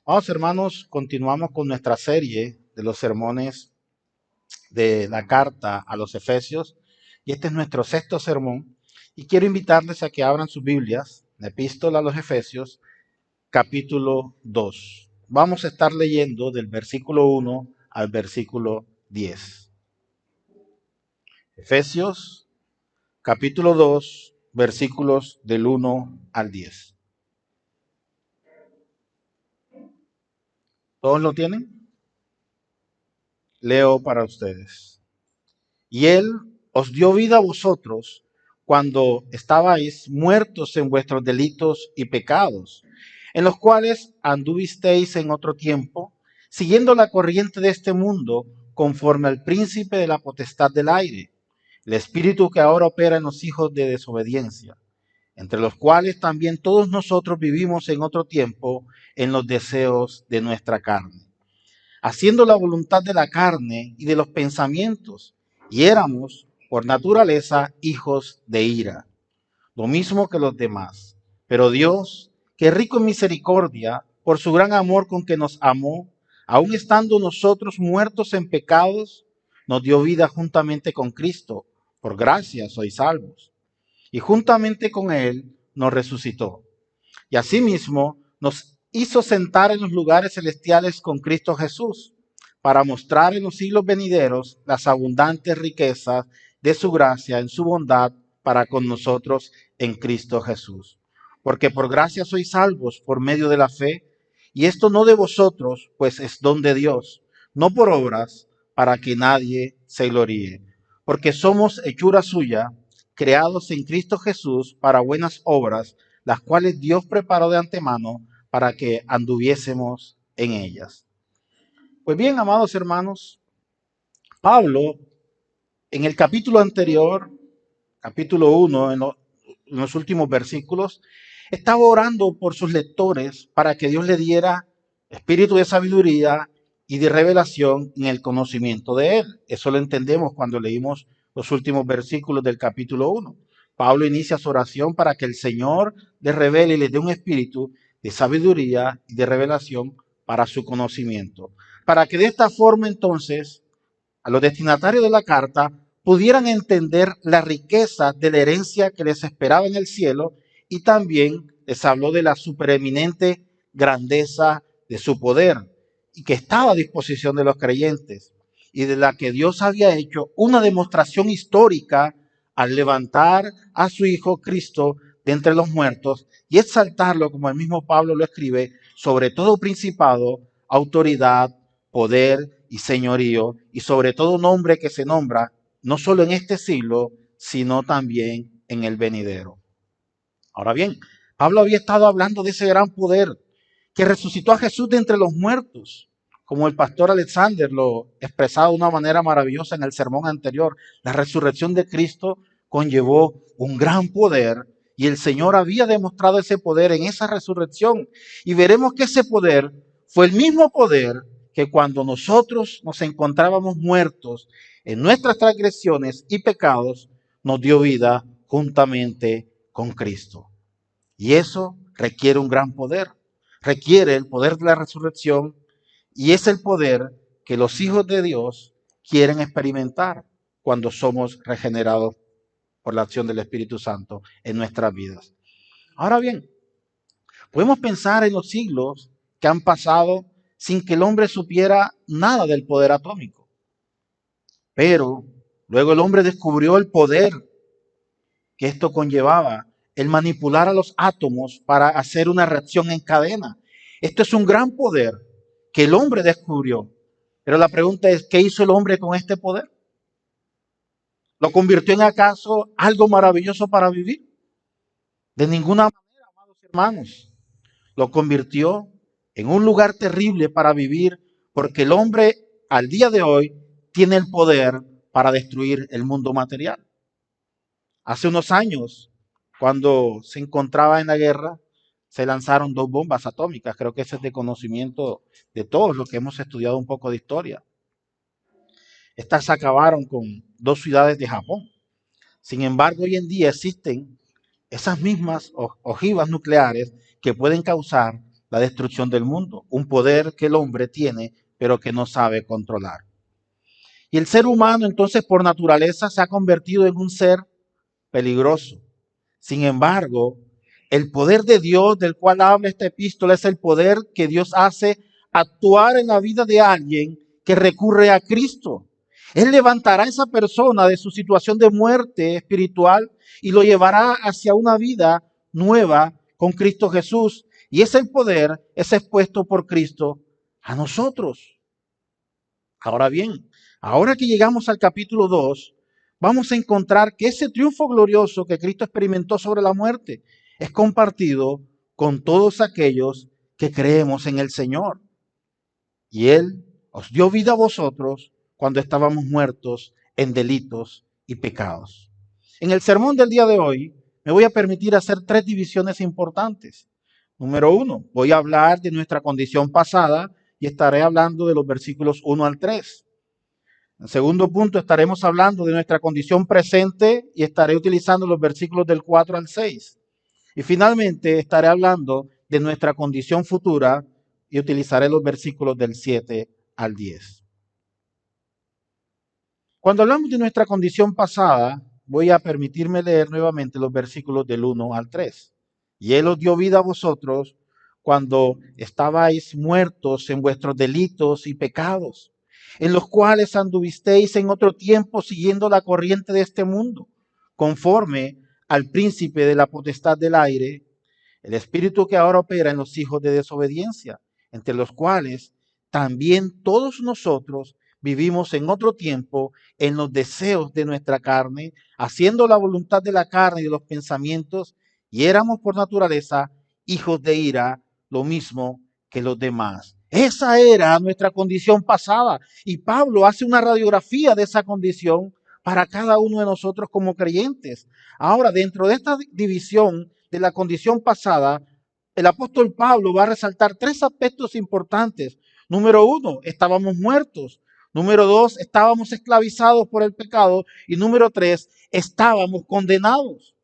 Vamos, hermanos, continuamos con nuestra serie de los sermones de la carta a los Efesios. Y este es nuestro sexto sermón. Y quiero invitarles a que abran sus Biblias, la epístola a los Efesios, capítulo 2. Vamos a estar leyendo del versículo 1 al versículo 10. Efesios, capítulo 2, versículos del 1 al 10. ¿Todos lo tienen? Leo para ustedes. Y Él os dio vida a vosotros cuando estabais muertos en vuestros delitos y pecados, en los cuales anduvisteis en otro tiempo, siguiendo la corriente de este mundo, conforme al príncipe de la potestad del aire, el espíritu que ahora opera en los hijos de desobediencia, entre los cuales también todos nosotros vivimos en otro tiempo en los deseos de nuestra carne, haciendo la voluntad de la carne y de los pensamientos, y éramos, por naturaleza, hijos de ira, lo mismo que los demás. Pero Dios, que es rico en misericordia, por su gran amor con que nos amó, aun estando nosotros muertos en pecados, nos dio vida juntamente con Cristo. Por gracia sois salvos. Y juntamente con Él nos resucitó. Y asimismo nos hizo sentar en los lugares celestiales con Cristo Jesús, para mostrar en los siglos venideros las abundantes riquezas de su gracia en su bondad para con nosotros en Cristo Jesús. Porque por gracia sois salvos por medio de la fe, y esto no de vosotros, pues es don de Dios, no por obras, para que nadie se gloríe. Porque somos hechura suya, creados en Cristo Jesús para buenas obras, las cuales Dios preparó de antemano para que anduviésemos en ellas. Pues bien, amados hermanos, Pablo, en el capítulo anterior, capítulo 1, en los últimos versículos, estaba orando por sus lectores para que Dios le diera espíritu de sabiduría y de revelación en el conocimiento de Él. Eso lo entendemos cuando leímos los últimos versículos del capítulo 1. Pablo inicia su oración para que el Señor le revele y le dé un espíritu de sabiduría y de revelación para su conocimiento. Para que de esta forma entonces a los destinatarios de la carta pudieran entender la riqueza de la herencia que les esperaba en el cielo, y también les habló de la supereminente grandeza de su poder y que estaba a disposición de los creyentes, y de la que Dios había hecho una demostración histórica al levantar a su Hijo Cristo de entre los muertos y exaltarlo, como el mismo Pablo lo escribe, sobre todo principado, autoridad, poder y señorío, y sobre todo nombre que se nombra no solo en este siglo, sino también en el venidero. Ahora bien, Pablo había estado hablando de ese gran poder que resucitó a Jesús de entre los muertos, como el pastor Alexander lo expresaba de una manera maravillosa en el sermón anterior. La resurrección de Cristo conllevó un gran poder, y el Señor había demostrado ese poder en esa resurrección. Y veremos que ese poder fue el mismo poder que cuando nosotros nos encontrábamos muertos en nuestras transgresiones y pecados, nos dio vida juntamente con Cristo. Y eso requiere un gran poder. Requiere el poder de la resurrección, y es el poder que los hijos de Dios quieren experimentar cuando somos regenerados por la acción del Espíritu Santo en nuestras vidas. Ahora bien, podemos pensar en los siglos que han pasado sin que el hombre supiera nada del poder atómico. Pero luego el hombre descubrió el poder que esto conllevaba, el manipular a los átomos para hacer una reacción en cadena. Esto es un gran poder que el hombre descubrió. Pero la pregunta es, ¿qué hizo el hombre con este poder? ¿Lo convirtió en acaso algo maravilloso para vivir? De ninguna manera, amados hermanos. Lo convirtió en un lugar terrible para vivir, porque el hombre al día de hoy tiene el poder para destruir el mundo material. Hace unos años, cuando se encontraba en la guerra, se lanzaron 2 bombas atómicas. Creo que ese es de conocimiento de todos los que hemos estudiado un poco de historia. Estas acabaron con 2 ciudades de Japón. Sin embargo, hoy en día existen esas mismas ojivas nucleares que pueden causar la destrucción del mundo, un poder que el hombre tiene, pero que no sabe controlar. Y el ser humano entonces por naturaleza se ha convertido en un ser peligroso. Sin embargo, el poder de Dios del cual habla esta epístola es el poder que Dios hace actuar en la vida de alguien que recurre a Cristo. Él levantará a esa persona de su situación de muerte espiritual y lo llevará hacia una vida nueva con Cristo Jesús. Y ese poder es expuesto por Cristo a nosotros. Ahora bien, ahora que llegamos al capítulo 2, vamos a encontrar que ese triunfo glorioso que Cristo experimentó sobre la muerte es compartido con todos aquellos que creemos en el Señor. Y Él os dio vida a vosotros cuando estábamos muertos en delitos y pecados. En el sermón del día de hoy me voy a permitir hacer 3 divisiones importantes. Número 1, voy a hablar de nuestra condición pasada y estaré hablando de los versículos 1 al 3. En segundo punto, estaremos hablando de nuestra condición presente y estaré utilizando los versículos del 4 al 6. Y finalmente estaré hablando de nuestra condición futura y utilizaré los versículos del 7 al 10. Cuando hablamos de nuestra condición pasada, voy a permitirme leer nuevamente los versículos del 1 al 3. Y Él os dio vida a vosotros cuando estabais muertos en vuestros delitos y pecados, en los cuales anduvisteis en otro tiempo siguiendo la corriente de este mundo, conforme al príncipe de la potestad del aire, el espíritu que ahora opera en los hijos de desobediencia, entre los cuales también todos nosotros vivimos en otro tiempo en los deseos de nuestra carne, haciendo la voluntad de la carne y de los pensamientos, y éramos por naturaleza hijos de ira, lo mismo que los demás. Esa era nuestra condición pasada, y Pablo hace una radiografía de esa condición para cada uno de nosotros como creyentes. Ahora, dentro de esta división de la condición pasada, el apóstol Pablo va a resaltar 3 aspectos importantes. Número 1, estábamos muertos. Número 2, estábamos esclavizados por el pecado. Y número 3, estábamos condenados.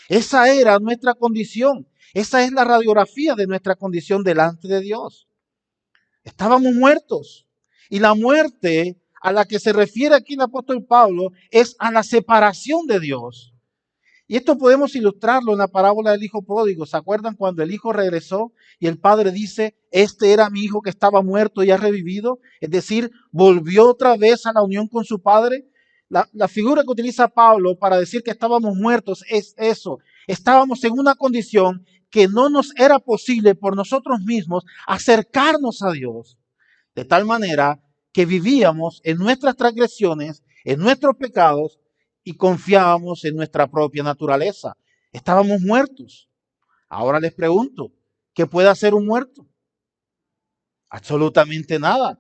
Esa era nuestra condición. Esa es la radiografía de nuestra condición delante de Dios. Estábamos muertos. Y la muerte a la que se refiere aquí el apóstol Pablo es a la separación de Dios. Y esto podemos ilustrarlo en la parábola del hijo pródigo. ¿Se acuerdan cuando el hijo regresó y el padre dice, este era mi hijo que estaba muerto y ha revivido? Es decir, volvió otra vez a la unión con su padre. La figura que utiliza Pablo para decir que estábamos muertos es eso. Estábamos en una condición que no nos era posible por nosotros mismos acercarnos a Dios. De tal manera que vivíamos en nuestras transgresiones, en nuestros pecados, y confiábamos en nuestra propia naturaleza. Estábamos muertos. Ahora les pregunto, ¿qué puede hacer un muerto? Absolutamente nada.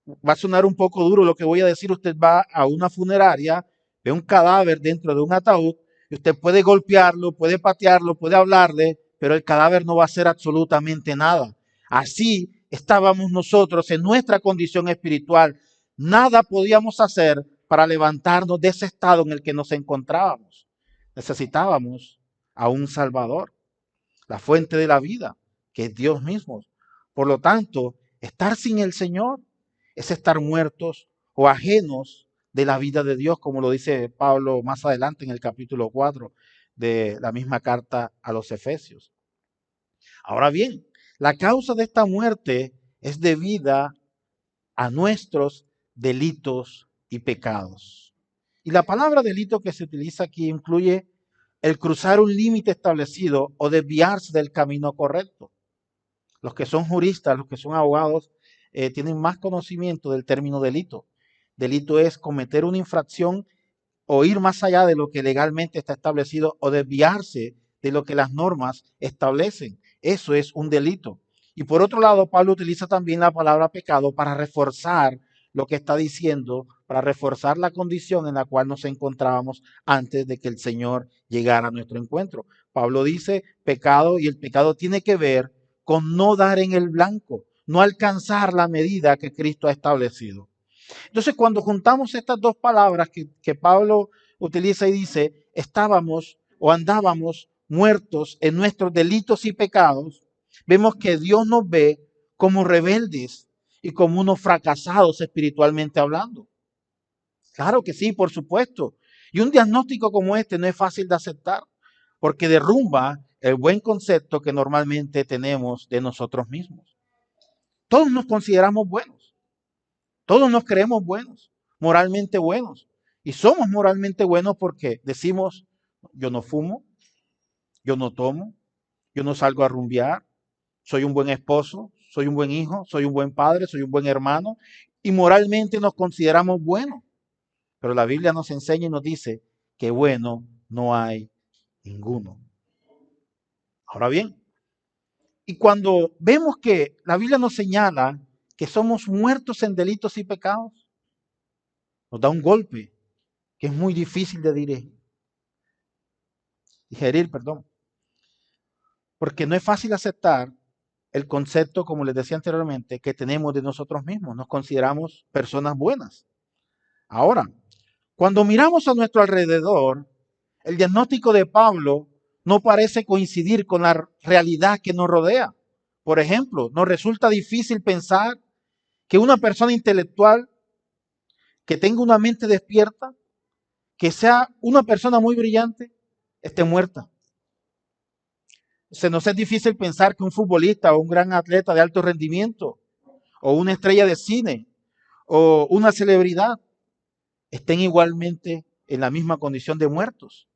Va a sonar un poco duro lo que voy a decir. Usted va a una funeraria, ve un cadáver dentro de un ataúd, y usted puede golpearlo, puede patearlo, puede hablarle, pero el cadáver no va a hacer absolutamente nada. Así estábamos nosotros en nuestra condición espiritual. Nada podíamos hacer para levantarnos de ese estado en el que nos encontrábamos. Necesitábamos a un Salvador, la fuente de la vida, que es Dios mismo. Por lo tanto, estar sin el Señor es estar muertos o ajenos de la vida de Dios, como lo dice Pablo más adelante en el capítulo 4 de la misma carta a los Efesios. Ahora bien, la causa de esta muerte es debida a nuestros delitos y pecados. Y la palabra delito que se utiliza aquí incluye el cruzar un límite establecido o desviarse del camino correcto. Los que son juristas, los que son abogados, tienen más conocimiento del término delito. Delito es cometer una infracción o ir más allá de lo que legalmente está establecido o desviarse de lo que las normas establecen. Eso es un delito. Y por otro lado, Pablo utiliza también la palabra pecado para reforzar lo que está diciendo, para reforzar la condición en la cual nos encontrábamos antes de que el Señor llegara a nuestro encuentro. Pablo dice pecado, y el pecado tiene que ver con no dar en el blanco, no alcanzar la medida que Cristo ha establecido. Entonces, cuando juntamos estas dos palabras que Pablo utiliza y dice, estábamos o andábamos muertos en nuestros delitos y pecados, vemos que Dios nos ve como rebeldes y como unos fracasados espiritualmente hablando. Claro que sí, por supuesto. Y un diagnóstico como este no es fácil de aceptar, porque derrumba el buen concepto que normalmente tenemos de nosotros mismos. Todos nos consideramos buenos, todos nos creemos buenos, moralmente buenos. Y somos moralmente buenos porque decimos, yo no fumo, yo no tomo, yo no salgo a rumbear, soy un buen esposo, soy un buen hijo, soy un buen padre, soy un buen hermano. Y moralmente nos consideramos buenos. Pero la Biblia nos enseña y nos dice que bueno no hay ninguno. Ahora bien, y cuando vemos que la Biblia nos señala que somos muertos en delitos y pecados, nos da un golpe que es muy difícil de digerir, porque no es fácil aceptar el concepto, como les decía anteriormente, que tenemos de nosotros mismos. Nos consideramos personas buenas. Ahora, cuando miramos a nuestro alrededor, el diagnóstico de Pablo no parece coincidir con la realidad que nos rodea. Por ejemplo, nos resulta difícil pensar que una persona intelectual que tenga una mente despierta, que sea una persona muy brillante, esté muerta. Se nos es difícil pensar que un futbolista o un gran atleta de alto rendimiento o una estrella de cine o una celebridad estén igualmente en la misma condición de muertos.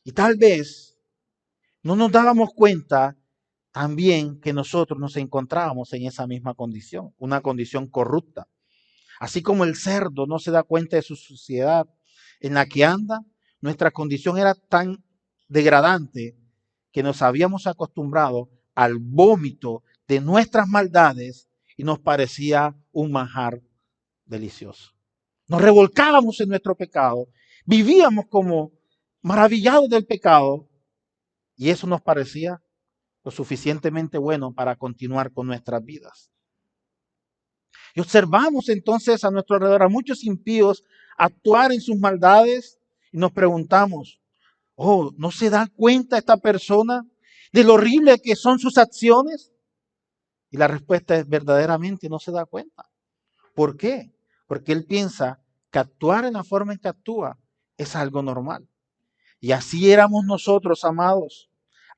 Y tal vez no nos dábamos cuenta también que nosotros nos encontrábamos en esa misma condición, una condición corrupta. Así como el cerdo no se da cuenta de su suciedad en la que anda, nuestra condición era tan degradante que nos habíamos acostumbrado al vómito de nuestras maldades y nos parecía un manjar delicioso. Nos revolcábamos en nuestro pecado, vivíamos como maravillados del pecado y eso nos parecía lo suficientemente bueno para continuar con nuestras vidas. Y observamos entonces a nuestro alrededor a muchos impíos actuar en sus maldades y nos preguntamos, oh, ¿no se da cuenta esta persona de lo horrible que son sus acciones? Y la respuesta es verdaderamente no se da cuenta. ¿Por qué? Porque él piensa que actuar en la forma en que actúa es algo normal. Y así éramos nosotros, amados,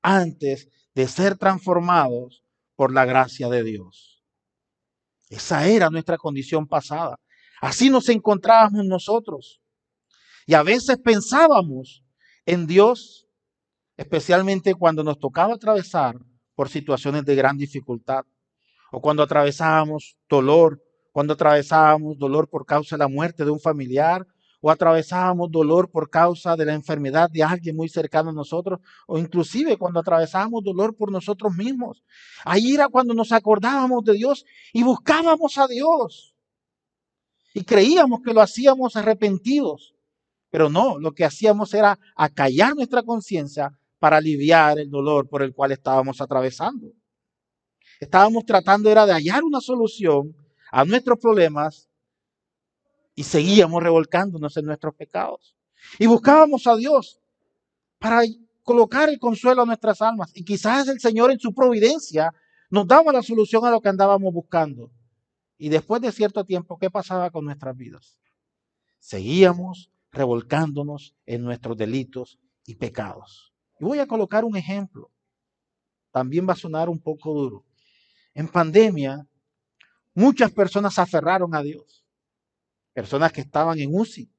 antes de ser transformados por la gracia de Dios. Esa era nuestra condición pasada. Así nos encontrábamos nosotros. Y a veces pensábamos en Dios, especialmente cuando nos tocaba atravesar por situaciones de gran dificultad o cuando atravesábamos dolor, cuando atravesábamos dolor por causa de la muerte de un familiar o atravesábamos dolor por causa de la enfermedad de alguien muy cercano a nosotros o inclusive cuando atravesábamos dolor por nosotros mismos. Ahí era cuando nos acordábamos de Dios y buscábamos a Dios y creíamos que lo hacíamos arrepentidos. Pero no, lo que hacíamos era acallar nuestra conciencia para aliviar el dolor por el cual estábamos atravesando. Estábamos tratando era de hallar una solución a nuestros problemas y seguíamos revolcándonos en nuestros pecados. Y buscábamos a Dios para colocar el consuelo a nuestras almas. Y quizás el Señor en su providencia nos daba la solución a lo que andábamos buscando. Y después de cierto tiempo, ¿qué pasaba con nuestras vidas? Seguíamos revolcándonos en nuestros delitos y pecados. Y voy a colocar un ejemplo. También va a sonar un poco duro. En pandemia, muchas personas se aferraron a Dios. Personas que estaban en UCI,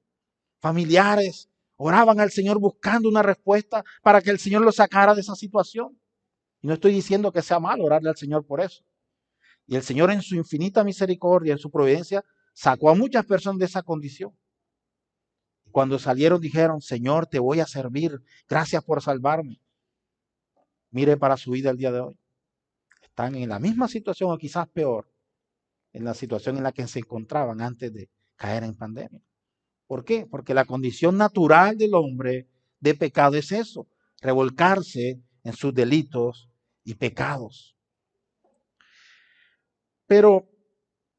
familiares, oraban al Señor buscando una respuesta para que el Señor los sacara de esa situación. Y no estoy diciendo que sea malo orarle al Señor por eso. Y el Señor en su infinita misericordia, en su providencia, sacó a muchas personas de esa condición. Cuando salieron dijeron, Señor, te voy a servir, gracias por salvarme. Mire para su vida el día de hoy. Están en la misma situación o quizás peor, en la situación en la que se encontraban antes de caer en pandemia. ¿Por qué? Porque la condición natural del hombre de pecado es eso, revolcarse en sus delitos y pecados. Pero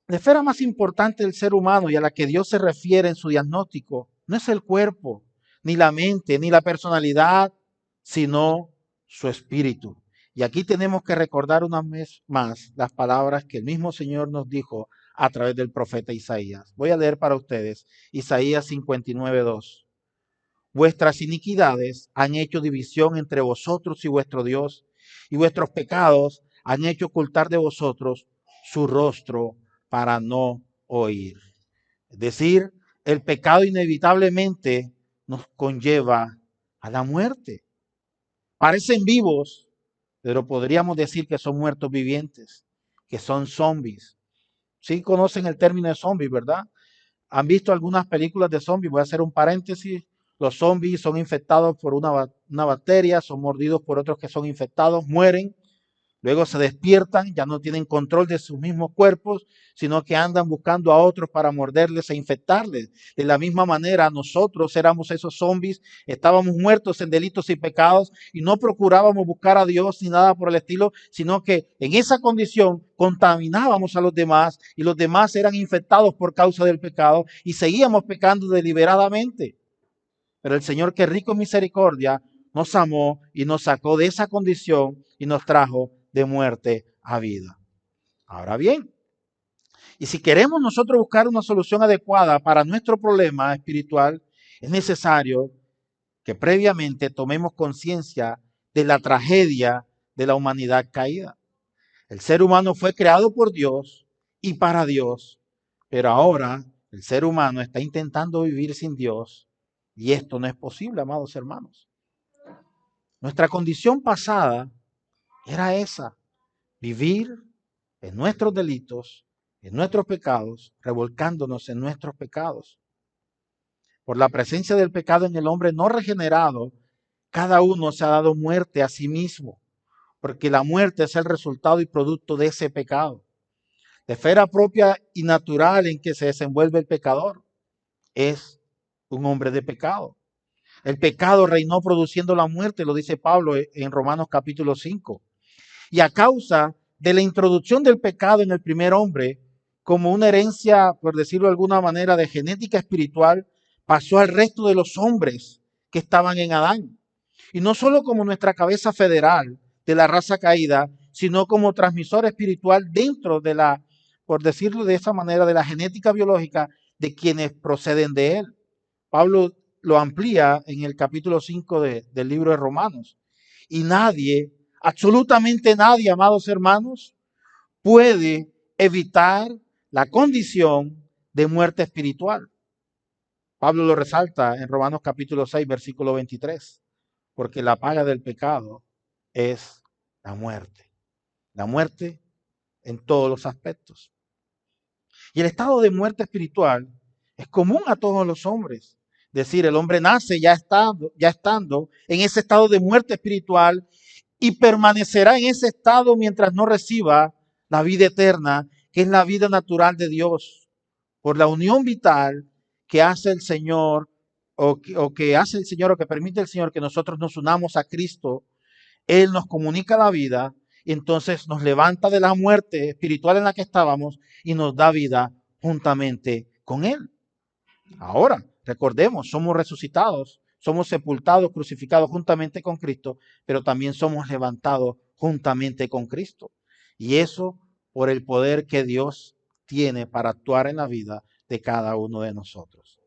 la esfera más importante del ser humano y a la que Dios se refiere en su diagnóstico no es el cuerpo, ni la mente, ni la personalidad, sino su espíritu. Y aquí tenemos que recordar una vez más las palabras que el mismo Señor nos dijo a través del profeta Isaías. Voy a leer para ustedes Isaías 59:2. Vuestras iniquidades han hecho división entre vosotros y vuestro Dios, y vuestros pecados han hecho ocultar de vosotros su rostro para no oír. Es decir, el pecado inevitablemente nos conlleva a la muerte. Parecen vivos, pero podríamos decir que son muertos vivientes, que son zombies. Sí conocen el término de zombies, ¿verdad? ¿Han visto algunas películas de zombies? Voy a hacer un paréntesis. Los zombies son infectados por una bacteria, son mordidos por otros que son infectados, mueren. Luego se despiertan, ya no tienen control de sus mismos cuerpos, sino que andan buscando a otros para morderles e infectarles. De la misma manera, nosotros éramos esos zombies, estábamos muertos en delitos y pecados y no procurábamos buscar a Dios ni nada por el estilo, sino que en esa condición contaminábamos a los demás y los demás eran infectados por causa del pecado y seguíamos pecando deliberadamente. Pero el Señor, que rico en misericordia, nos amó y nos sacó de esa condición y nos trajo de muerte a vida. Ahora bien, y si queremos nosotros buscar una solución adecuada para nuestro problema espiritual, es necesario que previamente tomemos conciencia de la tragedia de la humanidad caída. El ser humano fue creado por Dios y para Dios, pero ahora el ser humano está intentando vivir sin Dios y esto no es posible, amados hermanos. Nuestra condición pasada era esa, vivir en nuestros delitos, en nuestros pecados, revolcándonos en nuestros pecados. Por la presencia del pecado en el hombre no regenerado, cada uno se ha dado muerte a sí mismo, porque la muerte es el resultado y producto de ese pecado. La esfera propia y natural en que se desenvuelve el pecador es un hombre de pecado. El pecado reinó produciendo la muerte, lo dice Pablo en Romanos capítulo 5. Y a causa de la introducción del pecado en el primer hombre, como una herencia, por decirlo de alguna manera, de genética espiritual, pasó al resto de los hombres que estaban en Adán. Y no solo como nuestra cabeza federal de la raza caída, sino como transmisor espiritual dentro de la, por decirlo de esa manera, de la genética biológica de quienes proceden de él. Pablo lo amplía en el capítulo 5 del libro de Romanos. Y nadie, absolutamente nadie, amados hermanos, puede evitar la condición de muerte espiritual. Pablo lo resalta en Romanos capítulo 6, versículo 23, porque la paga del pecado es la muerte en todos los aspectos. Y el estado de muerte espiritual es común a todos los hombres. Es decir, el hombre nace ya estando en ese estado de muerte espiritual y permanecerá en ese estado mientras no reciba la vida eterna, que es la vida natural de Dios, por la unión vital que hace el Señor o que hace el Señor o que permite el Señor que nosotros nos unamos a Cristo. Él nos comunica la vida y entonces nos levanta de la muerte espiritual en la que estábamos y nos da vida juntamente con Él. Ahora, recordemos, somos resucitados, somos sepultados, crucificados juntamente con Cristo, pero también somos levantados juntamente con Cristo. Y eso por el poder que Dios tiene para actuar en la vida de cada uno de nosotros.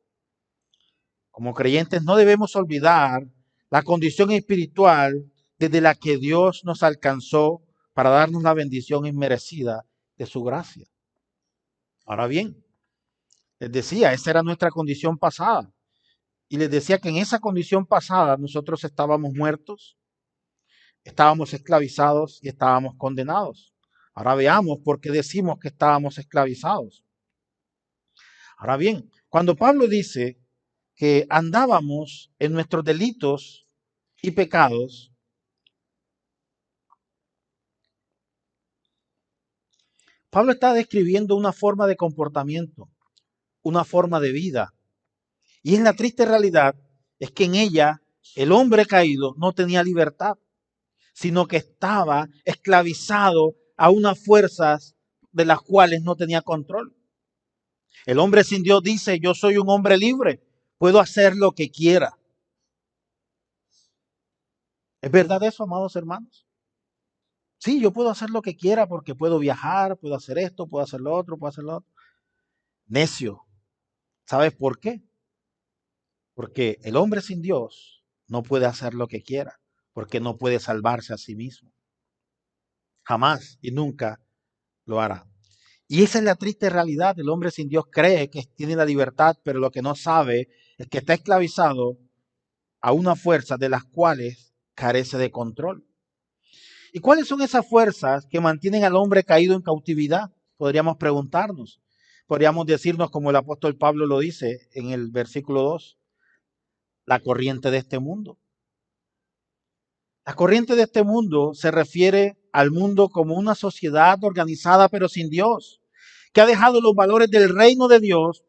Como creyentes no debemos olvidar la condición espiritual desde la que Dios nos alcanzó para darnos la bendición inmerecida de su gracia. Ahora bien, les decía, esa era nuestra condición pasada. Y les decía que en esa condición pasada nosotros estábamos muertos, estábamos esclavizados y estábamos condenados. Ahora veamos por qué decimos que estábamos esclavizados. Ahora bien, cuando Pablo dice que andábamos en nuestros delitos y pecados, Pablo está describiendo una forma de comportamiento, una forma de vida. Y es la triste realidad, es que en ella el hombre caído no tenía libertad, sino que estaba esclavizado a unas fuerzas de las cuales no tenía control. El hombre sin Dios dice, yo soy un hombre libre, puedo hacer lo que quiera. ¿Es verdad eso, amados hermanos? Sí, yo puedo hacer lo que quiera porque puedo viajar, puedo hacer esto, puedo hacer lo otro, puedo hacer lo otro. Necio. ¿Sabes por qué? Porque el hombre sin Dios no puede hacer lo que quiera, porque no puede salvarse a sí mismo. Jamás y nunca lo hará. Y esa es la triste realidad. El hombre sin Dios cree que tiene la libertad, pero lo que no sabe es que está esclavizado a una fuerza de las cuales carece de control. ¿Y cuáles son esas fuerzas que mantienen al hombre caído en cautividad? Podríamos preguntarnos. Podríamos decirnos, como el apóstol Pablo lo dice en el versículo 2, la corriente de este mundo. La corriente de este mundo se refiere al mundo como una sociedad organizada pero sin Dios, que ha dejado los valores del reino de Dios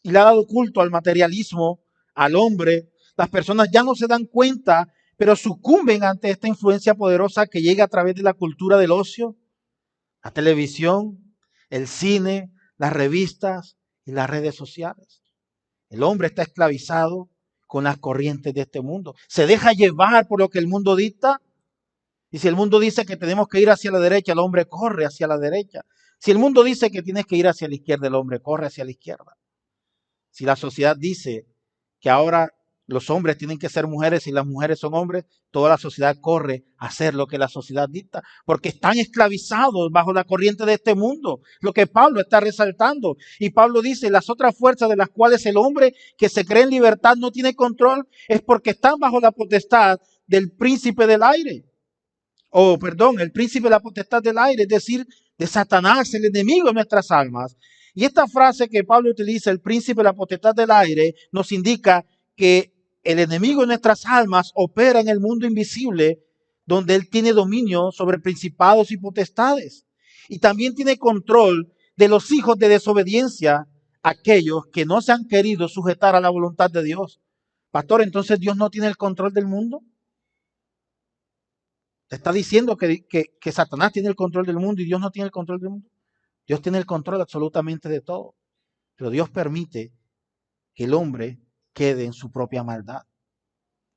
y le ha dado culto al materialismo, al hombre. Las personas ya no se dan cuenta, pero sucumben ante esta influencia poderosa que llega a través de la cultura del ocio, la televisión, el cine, las revistas y las redes sociales. El hombre está esclavizado con las corrientes de este mundo. Se deja llevar por lo que el mundo dicta. Y si el mundo dice que tenemos que ir hacia la derecha, el hombre corre hacia la derecha. Si el mundo dice que tienes que ir hacia la izquierda, el hombre corre hacia la izquierda. Si la sociedad dice que ahora los hombres tienen que ser mujeres y las mujeres son hombres, toda la sociedad corre a hacer lo que la sociedad dicta, porque están esclavizados bajo la corriente de este mundo, lo que Pablo está resaltando. Y Pablo dice, las otras fuerzas de las cuales el hombre que se cree en libertad no tiene control, es porque están bajo la potestad del príncipe del aire. O perdón, el príncipe de la potestad del aire, es decir, de Satanás, el enemigo de nuestras almas. Y esta frase que Pablo utiliza, el príncipe de la potestad del aire, nos indica que el enemigo de nuestras almas opera en el mundo invisible, donde él tiene dominio sobre principados y potestades. Y también tiene control de los hijos de desobediencia, aquellos que no se han querido sujetar a la voluntad de Dios. Pastor, entonces Dios no tiene el control del mundo. Te está diciendo que Satanás tiene el control del mundo y Dios no tiene el control del mundo. Dios tiene el control absolutamente de todo. Pero Dios permite que el hombre quede en su propia maldad.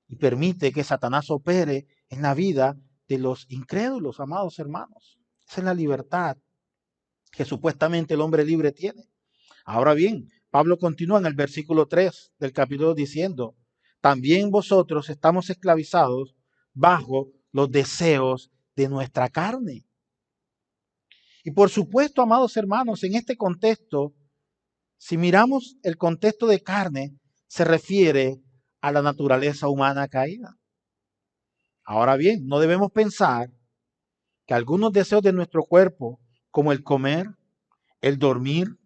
Y permite que Satanás opere en la vida de los incrédulos, amados hermanos. Esa es la libertad que supuestamente el hombre libre tiene. Ahora bien, Pablo continúa en el versículo 3 del capítulo diciendo, también vosotros estamos esclavizados bajo los deseos de nuestra carne. Y por supuesto, amados hermanos, en este contexto, si miramos el contexto de carne, se refiere a la naturaleza humana caída. Ahora bien, no debemos pensar que algunos deseos de nuestro cuerpo, como el comer, el dormir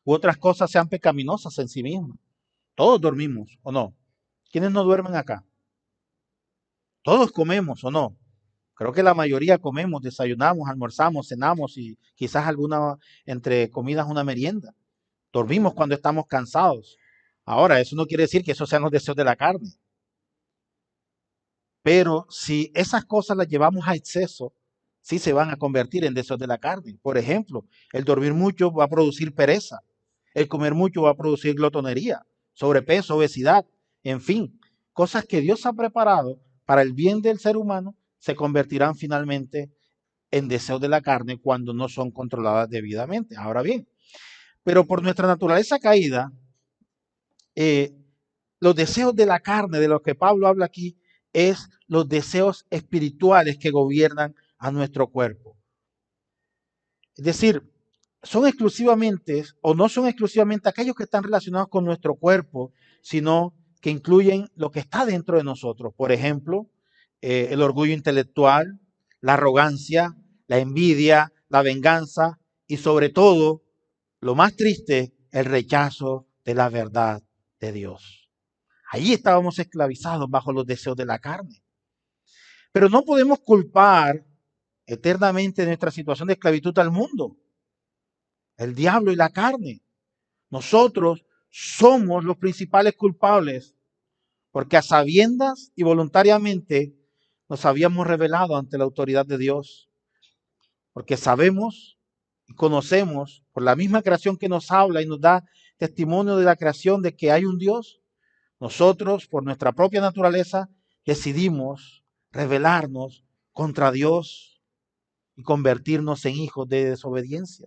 u otras cosas, sean pecaminosas en sí mismas. Todos dormimos, ¿o no? ¿Quiénes no duermen acá? Todos comemos, ¿o no? Creo que la mayoría comemos, desayunamos, almorzamos, cenamos y quizás alguna entre comidas una merienda. Dormimos cuando estamos cansados. Ahora, eso no quiere decir que esos sean los deseos de la carne. Pero si esas cosas las llevamos a exceso, sí se van a convertir en deseos de la carne. Por ejemplo, el dormir mucho va a producir pereza. El comer mucho va a producir glotonería, sobrepeso, obesidad, en fin, cosas que Dios ha preparado para el bien del ser humano se convertirán finalmente en deseos de la carne cuando no son controladas debidamente. Ahora bien, pero por nuestra naturaleza caída, eh, los deseos de la carne de los que Pablo habla aquí es los deseos espirituales que gobiernan a nuestro cuerpo. Es decir, son exclusivamente o no son exclusivamente aquellos que están relacionados con nuestro cuerpo, sino que incluyen lo que está dentro de nosotros. Por ejemplo, el orgullo intelectual, la arrogancia, la envidia, la venganza y sobre todo, lo más triste, el rechazo de la verdad de Dios. Allí estábamos esclavizados bajo los deseos de la carne. Pero no podemos culpar eternamente nuestra situación de esclavitud al mundo, el diablo y la carne. Nosotros somos los principales culpables porque a sabiendas y voluntariamente nos habíamos rebelado ante la autoridad de Dios. Porque sabemos y conocemos por la misma creación que nos habla y nos da testimonio de la creación de que hay un Dios. Nosotros, por nuestra propia naturaleza, decidimos rebelarnos contra Dios y convertirnos en hijos de desobediencia,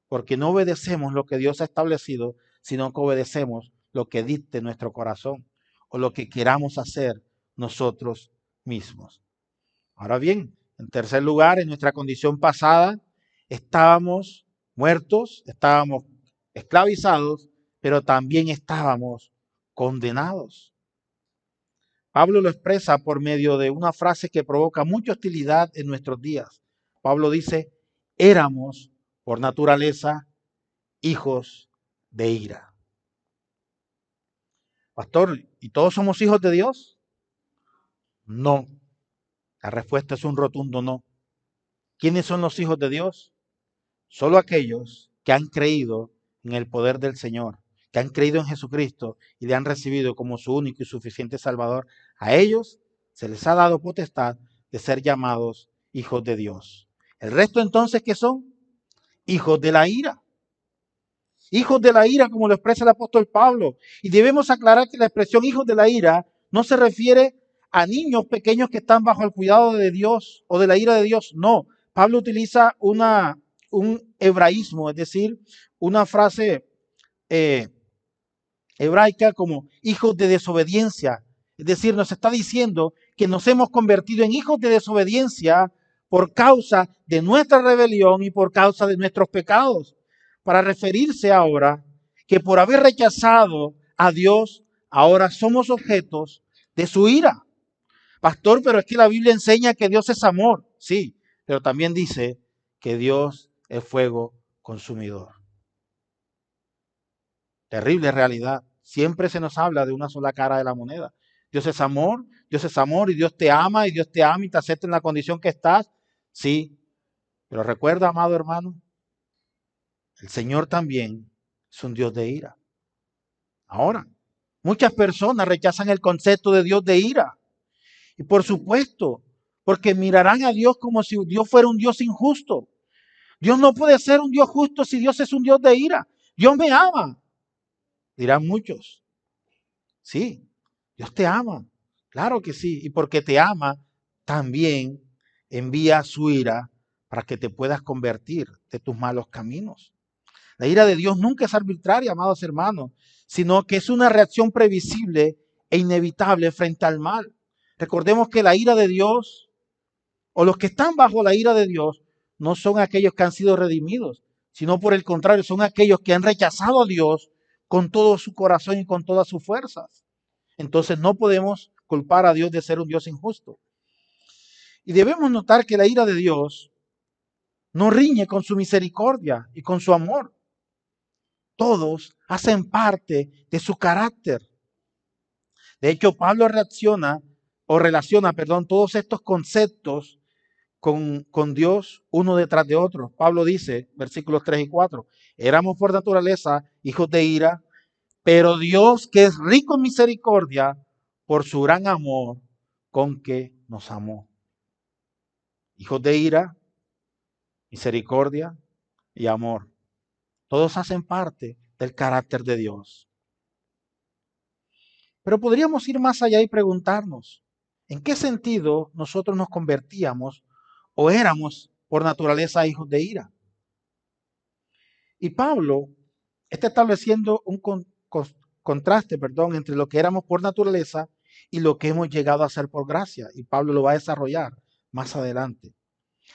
porque no obedecemos lo que Dios ha establecido, sino que obedecemos lo que dicte nuestro corazón o lo que queramos hacer nosotros mismos. Ahora bien, en tercer lugar, en nuestra condición pasada, estábamos muertos, estábamos esclavizados, pero también estábamos condenados. Pablo lo expresa por medio de una frase que provoca mucha hostilidad en nuestros días. Pablo dice, éramos por naturaleza hijos de ira. Pastor, ¿y todos somos hijos de Dios? No. La respuesta es un rotundo no. ¿Quiénes son los hijos de Dios? Solo aquellos que han creído en el poder del Señor, que han creído en Jesucristo y le han recibido como su único y suficiente Salvador. A ellos se les ha dado potestad de ser llamados hijos de Dios. El resto entonces, ¿qué son? Hijos de la ira. Hijos de la ira, como lo expresa el apóstol Pablo. Y debemos aclarar que la expresión hijos de la ira no se refiere a niños pequeños que están bajo el cuidado de Dios o de la ira de Dios. No, Pablo utiliza un hebraísmo, es decir, una frase hebraica como hijos de desobediencia. Es decir, nos está diciendo que nos hemos convertido en hijos de desobediencia por causa de nuestra rebelión y por causa de nuestros pecados, para referirse ahora que por haber rechazado a Dios, ahora somos objetos de su ira. Pastor, pero es que la Biblia enseña que Dios es amor. Sí, pero también dice que Dios es fuego consumidor. Terrible realidad. Siempre se nos habla de una sola cara de la moneda. Dios es amor y Dios te ama y Dios te ama y te acepta en la condición que estás. Sí, pero recuerda, amado hermano, el Señor también es un Dios de ira. Ahora, muchas personas rechazan el concepto de Dios de ira. Y por supuesto, porque mirarán a Dios como si Dios fuera un Dios injusto. Dios no puede ser un Dios justo si Dios es un Dios de ira. Dios me ama, dirán muchos. Sí, Dios te ama. Claro que sí. Y porque te ama, también envía su ira para que te puedas convertir de tus malos caminos. La ira de Dios nunca es arbitraria, amados hermanos, sino que es una reacción previsible e inevitable frente al mal. Recordemos que la ira de Dios, o los que están bajo la ira de Dios, no son aquellos que han sido redimidos, sino por el contrario, son aquellos que han rechazado a Dios con todo su corazón y con todas sus fuerzas. Entonces no podemos culpar a Dios de ser un Dios injusto. Y debemos notar que la ira de Dios no riñe con su misericordia y con su amor. Todos hacen parte de su carácter. De hecho, Pablo relaciona todos estos conceptos con Dios uno detrás de otro. Pablo dice, versículos 3 y 4, éramos por naturaleza hijos de ira, pero Dios, que es rico en misericordia, por su gran amor con que nos amó. Hijos de ira, misericordia y amor. Todos hacen parte del carácter de Dios. Pero podríamos ir más allá y preguntarnos, ¿en qué sentido nosotros nos convertíamos o éramos por naturaleza hijos de ira? Y Pablo está estableciendo un contraste entre lo que éramos por naturaleza y lo que hemos llegado a ser por gracia. Y Pablo lo va a desarrollar más adelante.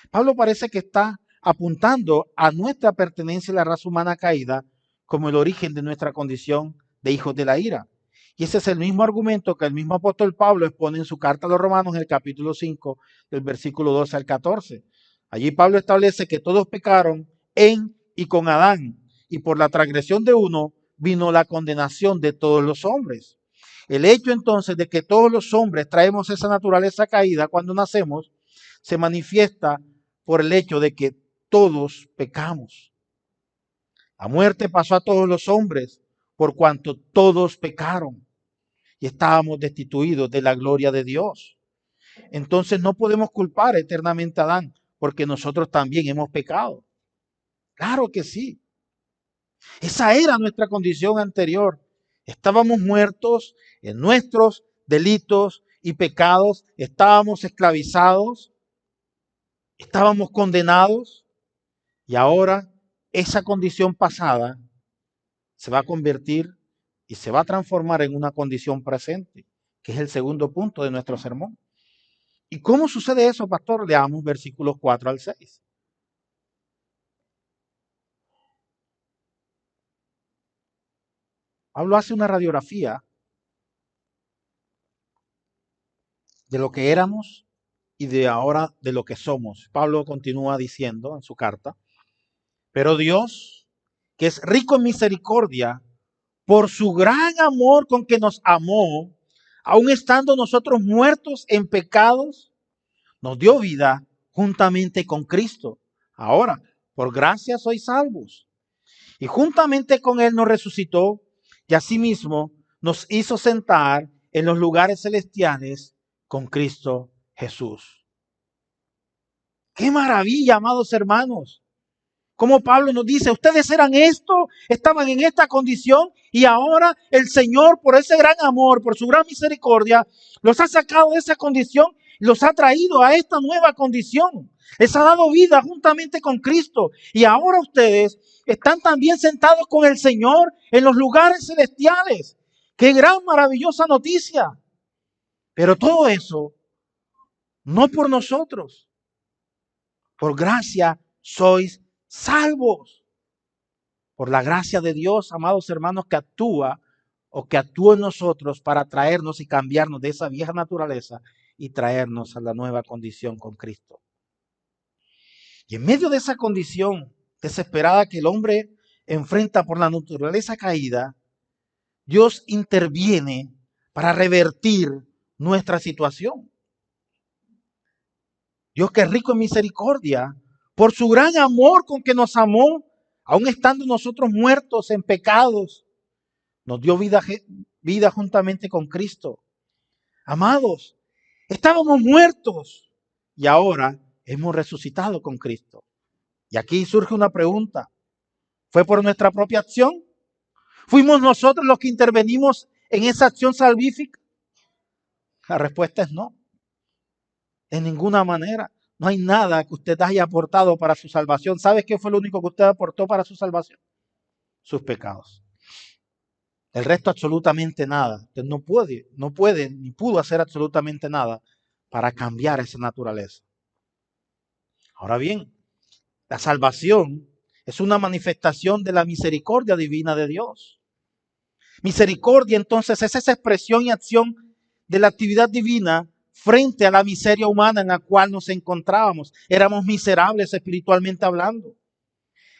Pablo parece que está apuntando a nuestra pertenencia a la raza humana caída como el origen de nuestra condición de hijos de la ira. Y ese es el mismo argumento que el mismo apóstol Pablo expone en su carta a los Romanos en el capítulo 5, del versículo 12 al 14. Allí Pablo establece que todos pecaron en y con Adán, y por la transgresión de uno vino la condenación de todos los hombres. El hecho entonces de que todos los hombres traemos esa naturaleza caída cuando nacemos, se manifiesta por el hecho de que todos pecamos. La muerte pasó a todos los hombres por cuanto todos pecaron y estábamos destituidos de la gloria de Dios. Entonces no podemos culpar eternamente a Adán porque nosotros también hemos pecado. Claro que sí. Esa era nuestra condición anterior. Estábamos muertos en nuestros delitos y pecados, estábamos esclavizados Estábamos condenados y ahora esa condición pasada se va a convertir y se va a transformar en una condición presente, que es el segundo punto de nuestro sermón. ¿Y cómo sucede eso, pastor? Leamos versículos 4 al 6. Pablo hace una radiografía de lo que éramos y de ahora de lo que somos. Pablo continúa diciendo en su carta, pero Dios, que es rico en misericordia, por su gran amor con que nos amó, aun estando nosotros muertos en pecados, nos dio vida juntamente con Cristo. Ahora, por gracia sois salvos. Y juntamente con Él nos resucitó y asimismo nos hizo sentar en los lugares celestiales con Cristo Jesús. ¡Qué maravilla, amados hermanos! Como Pablo nos dice, ustedes eran esto, estaban en esta condición y ahora el Señor, por ese gran amor, por su gran misericordia, los ha sacado de esa condición y los ha traído a esta nueva condición. Les ha dado vida juntamente con Cristo y ahora ustedes están también sentados con el Señor en los lugares celestiales. ¡Qué gran, maravillosa noticia! Pero todo eso, no por nosotros, por gracia sois salvos. Por la gracia de Dios, amados hermanos, que actúa o que actúa en nosotros para traernos y cambiarnos de esa vieja naturaleza y traernos a la nueva condición con Cristo. Y en medio de esa condición desesperada que el hombre enfrenta por la naturaleza caída, Dios interviene para revertir nuestra situación. Dios, que es rico en misericordia, por su gran amor con que nos amó, aun estando nosotros muertos en pecados, nos dio vida juntamente con Cristo. Amados, estábamos muertos y ahora hemos resucitado con Cristo. Y aquí surge una pregunta. ¿Fue por nuestra propia acción? ¿Fuimos nosotros los que intervenimos en esa acción salvífica? La respuesta es no. En ninguna manera. No hay nada que usted haya aportado para su salvación. ¿Sabe qué fue lo único que usted aportó para su salvación? Sus pecados. El resto absolutamente nada. Usted no puede, ni pudo hacer absolutamente nada para cambiar esa naturaleza. Ahora bien, la salvación es una manifestación de la misericordia divina de Dios. Misericordia entonces es esa expresión y acción de la actividad divina frente a la miseria humana en la cual nos encontrábamos. Éramos miserables espiritualmente hablando.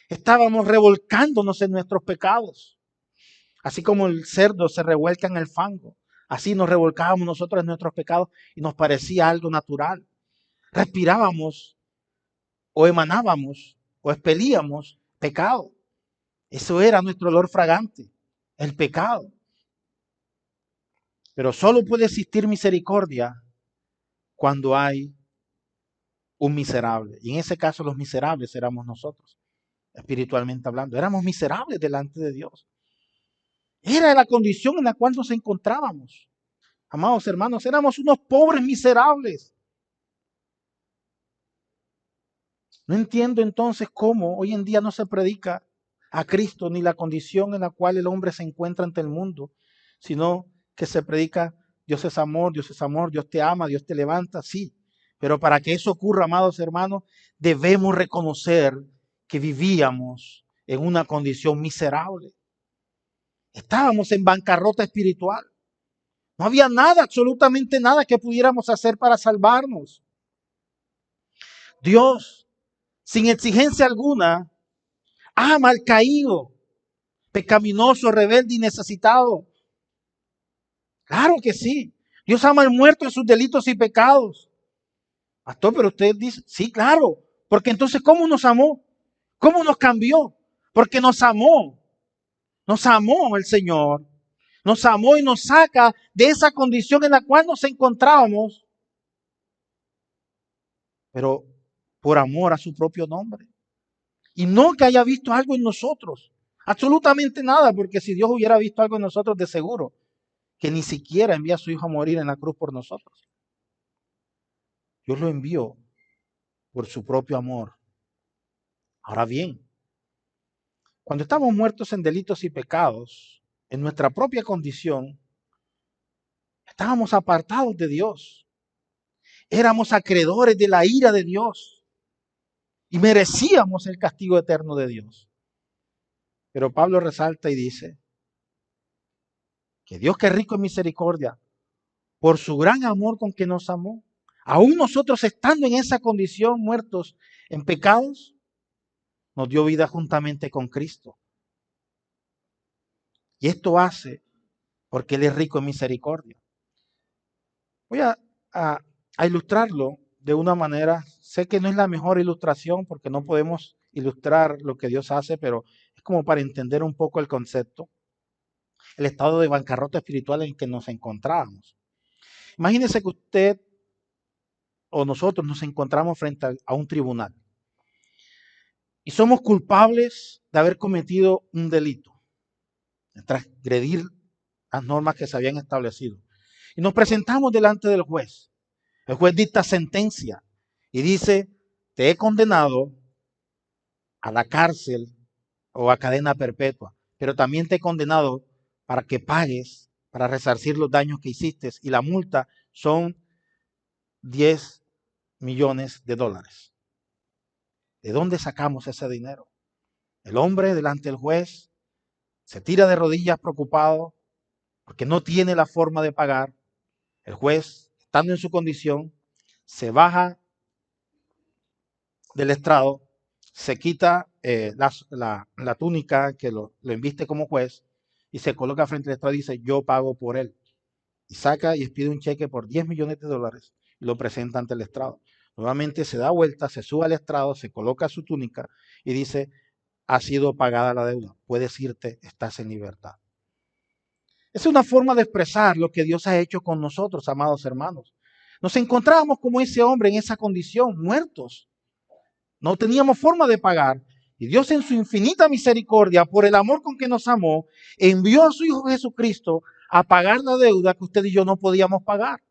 Estábamos revolcándonos en nuestros pecados. Así como el cerdo se revuelca en el fango, así nos revolcábamos nosotros en nuestros pecados y nos parecía algo natural. Respirábamos o emanábamos o expelíamos pecado. Eso era nuestro olor fragante, el pecado. Pero solo puede existir misericordia cuando hay un miserable. Y en ese caso los miserables éramos nosotros, espiritualmente hablando. Éramos miserables delante de Dios. Era la condición en la cual nos encontrábamos. Amados hermanos, éramos unos pobres miserables. No entiendo entonces cómo hoy en día no se predica a Cristo ni la condición en la cual el hombre se encuentra ante el mundo, sino que se predica Dios es amor, Dios te ama, Dios te levanta, sí. Pero para que eso ocurra, amados hermanos, debemos reconocer que vivíamos en una condición miserable. Estábamos en bancarrota espiritual. No había nada, absolutamente nada que pudiéramos hacer para salvarnos. Dios, sin exigencia alguna, ama al caído, pecaminoso, rebelde y necesitado. Claro que sí. Dios ama al muerto en sus delitos y pecados. Pastor, pero usted dice, sí, claro. Porque entonces, ¿cómo nos amó? ¿Cómo nos cambió? Porque nos amó. Nos amó el Señor. Nos amó y nos saca de esa condición en la cual nos encontrábamos. Pero por amor a su propio nombre. Y no que haya visto algo en nosotros. Absolutamente nada, porque si Dios hubiera visto algo en nosotros, de seguro que ni siquiera envía a su Hijo a morir en la cruz por nosotros. Dios lo envió por su propio amor. Ahora bien, cuando estamos muertos en delitos y pecados, en nuestra propia condición, estábamos apartados de Dios. Éramos acreedores de la ira de Dios y merecíamos el castigo eterno de Dios. Pero Pablo resalta y dice que Dios, que es rico en misericordia, por su gran amor con que nos amó, aún nosotros estando en esa condición, muertos en pecados, nos dio vida juntamente con Cristo. Y esto hace porque Él es rico en misericordia. Voy a ilustrarlo de una manera, sé que no es la mejor ilustración porque no podemos ilustrar lo que Dios hace, pero es como para entender un poco el concepto, el estado de bancarrota espiritual en el que nos encontrábamos. Imagínese que usted o nosotros nos encontramos frente a un tribunal y somos culpables de haber cometido un delito, de transgredir las normas que se habían establecido. Y nos presentamos delante del juez. El juez dicta sentencia y dice, te he condenado a la cárcel o a cadena perpetua, pero también te he condenado para que pagues, para resarcir los daños que hiciste, y la multa son 10 millones de dólares. ¿De dónde sacamos ese dinero? El hombre delante del juez se tira de rodillas preocupado porque no tiene la forma de pagar. El juez, estando en su condición, se baja del estrado, se quita la túnica que lo enviste como juez y se coloca frente al estrado y dice, yo pago por él. Y saca y expide un cheque por 10 millones de dólares y lo presenta ante el estrado. Nuevamente se da vuelta, se sube al estrado, se coloca su túnica y dice, ha sido pagada la deuda, puedes irte, estás en libertad. Es una forma de expresar lo que Dios ha hecho con nosotros, amados hermanos. Nos encontrábamos como ese hombre en esa condición, muertos. No teníamos forma de pagar. Y Dios en su infinita misericordia, por el amor con que nos amó, envió a su Hijo Jesucristo a pagar la deuda que usted y yo no podíamos pagar.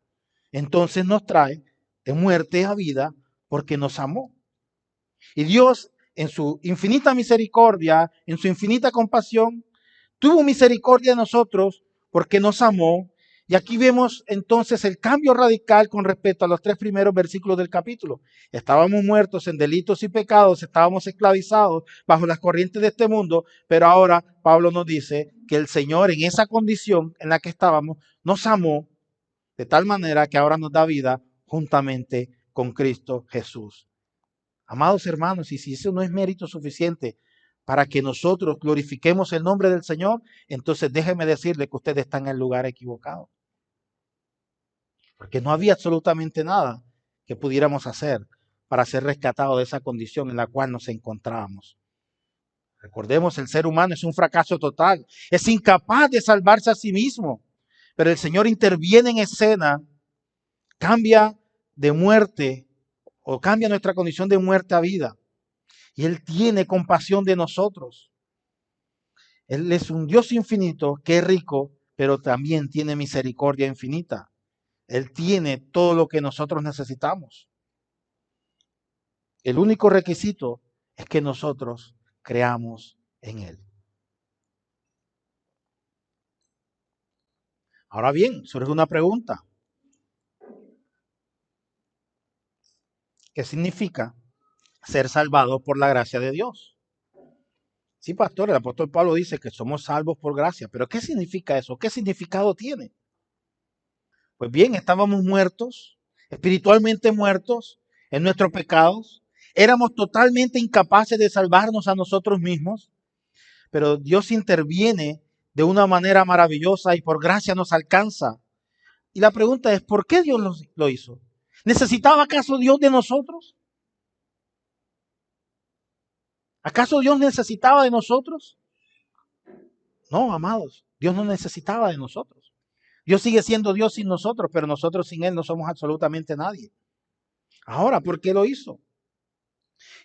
Entonces nos trae de muerte a vida porque nos amó. Y Dios en su infinita misericordia, en su infinita compasión, tuvo misericordia de nosotros porque nos amó. Y aquí vemos entonces el cambio radical con respecto a los 3 primeros versículos del capítulo. Estábamos muertos en delitos y pecados, estábamos esclavizados bajo las corrientes de este mundo, pero ahora Pablo nos dice que el Señor en esa condición en la que estábamos nos amó de tal manera que ahora nos da vida juntamente con Cristo Jesús. Amados hermanos, y si eso no es mérito suficiente para que nosotros glorifiquemos el nombre del Señor, entonces déjeme decirle que usted está en el lugar equivocado. Porque no había absolutamente nada que pudiéramos hacer para ser rescatados de esa condición en la cual nos encontrábamos. Recordemos, el ser humano es un fracaso total, es incapaz de salvarse a sí mismo, pero el Señor interviene en escena, cambia de muerte o cambia nuestra condición de muerte a vida. Y Él tiene compasión de nosotros. Él es un Dios infinito que es rico, pero también tiene misericordia infinita. Él tiene todo lo que nosotros necesitamos. El único requisito es que nosotros creamos en Él. Ahora bien, surge una pregunta. ¿Qué significa ser salvado por la gracia de Dios? Sí, pastor, el apóstol Pablo dice que somos salvos por gracia, pero ¿qué significa eso? ¿Qué significado tiene? Pues bien, estábamos muertos, espiritualmente muertos en nuestros pecados. Éramos totalmente incapaces de salvarnos a nosotros mismos, pero Dios interviene de una manera maravillosa y por gracia nos alcanza. Y la pregunta es, ¿por qué Dios lo hizo? ¿Necesitaba acaso Dios de nosotros? ¿Acaso Dios necesitaba de nosotros? No, amados, Dios no necesitaba de nosotros. Dios sigue siendo Dios sin nosotros, pero nosotros sin Él no somos absolutamente nadie. Ahora, ¿por qué lo hizo?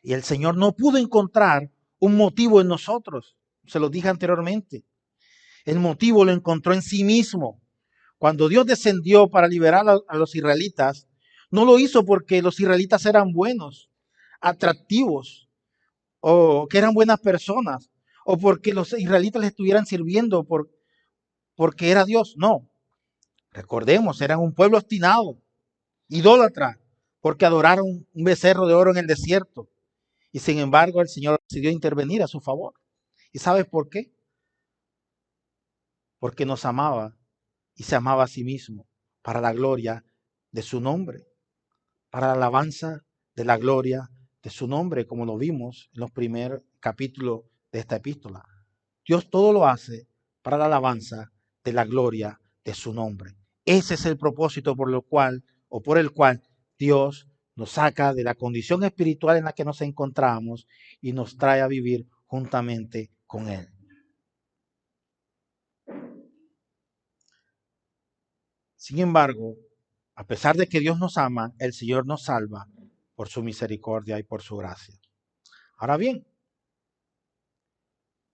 Y el Señor no pudo encontrar un motivo en nosotros. Se lo dije anteriormente. El motivo lo encontró en sí mismo. Cuando Dios descendió para liberar a los israelitas, no lo hizo porque los israelitas eran buenos. atractivos o que eran buenas personas o porque los israelitas les estuvieran sirviendo porque era Dios. No, recordemos, eran un pueblo obstinado, idólatra, porque adoraron un becerro de oro en el desierto. Y sin embargo el Señor decidió intervenir a su favor. ¿Y sabes por qué? Porque nos amaba y se amaba a sí mismo para la gloria de su nombre, para la alabanza de la gloria de su nombre, como lo vimos en los primeros capítulos de esta epístola. Dios todo lo hace para la alabanza de la gloria de su nombre. Ese es el propósito por el cual Dios nos saca de la condición espiritual en la que nos encontramos y nos trae a vivir juntamente con Él. Sin embargo, a pesar de que Dios nos ama, el Señor nos salva por su misericordia y por su gracia. Ahora bien,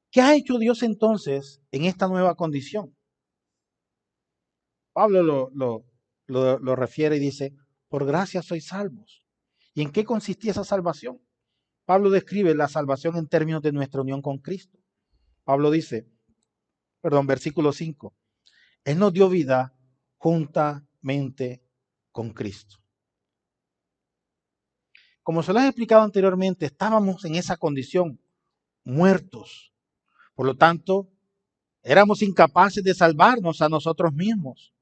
¿qué ha hecho Dios entonces en esta nueva condición? Pablo lo refiere y dice, por gracia sois salvos. ¿Y en qué consistía esa salvación? Pablo describe la salvación en términos de nuestra unión con Cristo. Pablo dice, versículo 5, Él nos dio vida juntamente con Cristo. Como se lo he explicado anteriormente, estábamos en esa condición, muertos. Por lo tanto, éramos incapaces de salvarnos a nosotros mismos.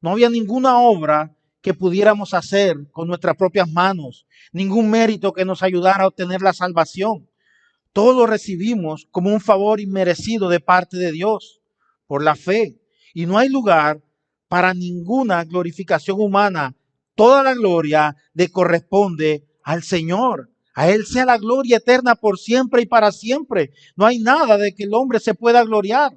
No había ninguna obra que pudiéramos hacer con nuestras propias manos, ningún mérito que nos ayudara a obtener la salvación. Todo lo recibimos como un favor inmerecido de parte de Dios, por la fe. Y no hay lugar para ninguna glorificación humana. Toda la gloria le corresponde al Señor. A Él sea la gloria eterna por siempre y para siempre. No hay nada de que el hombre se pueda gloriar.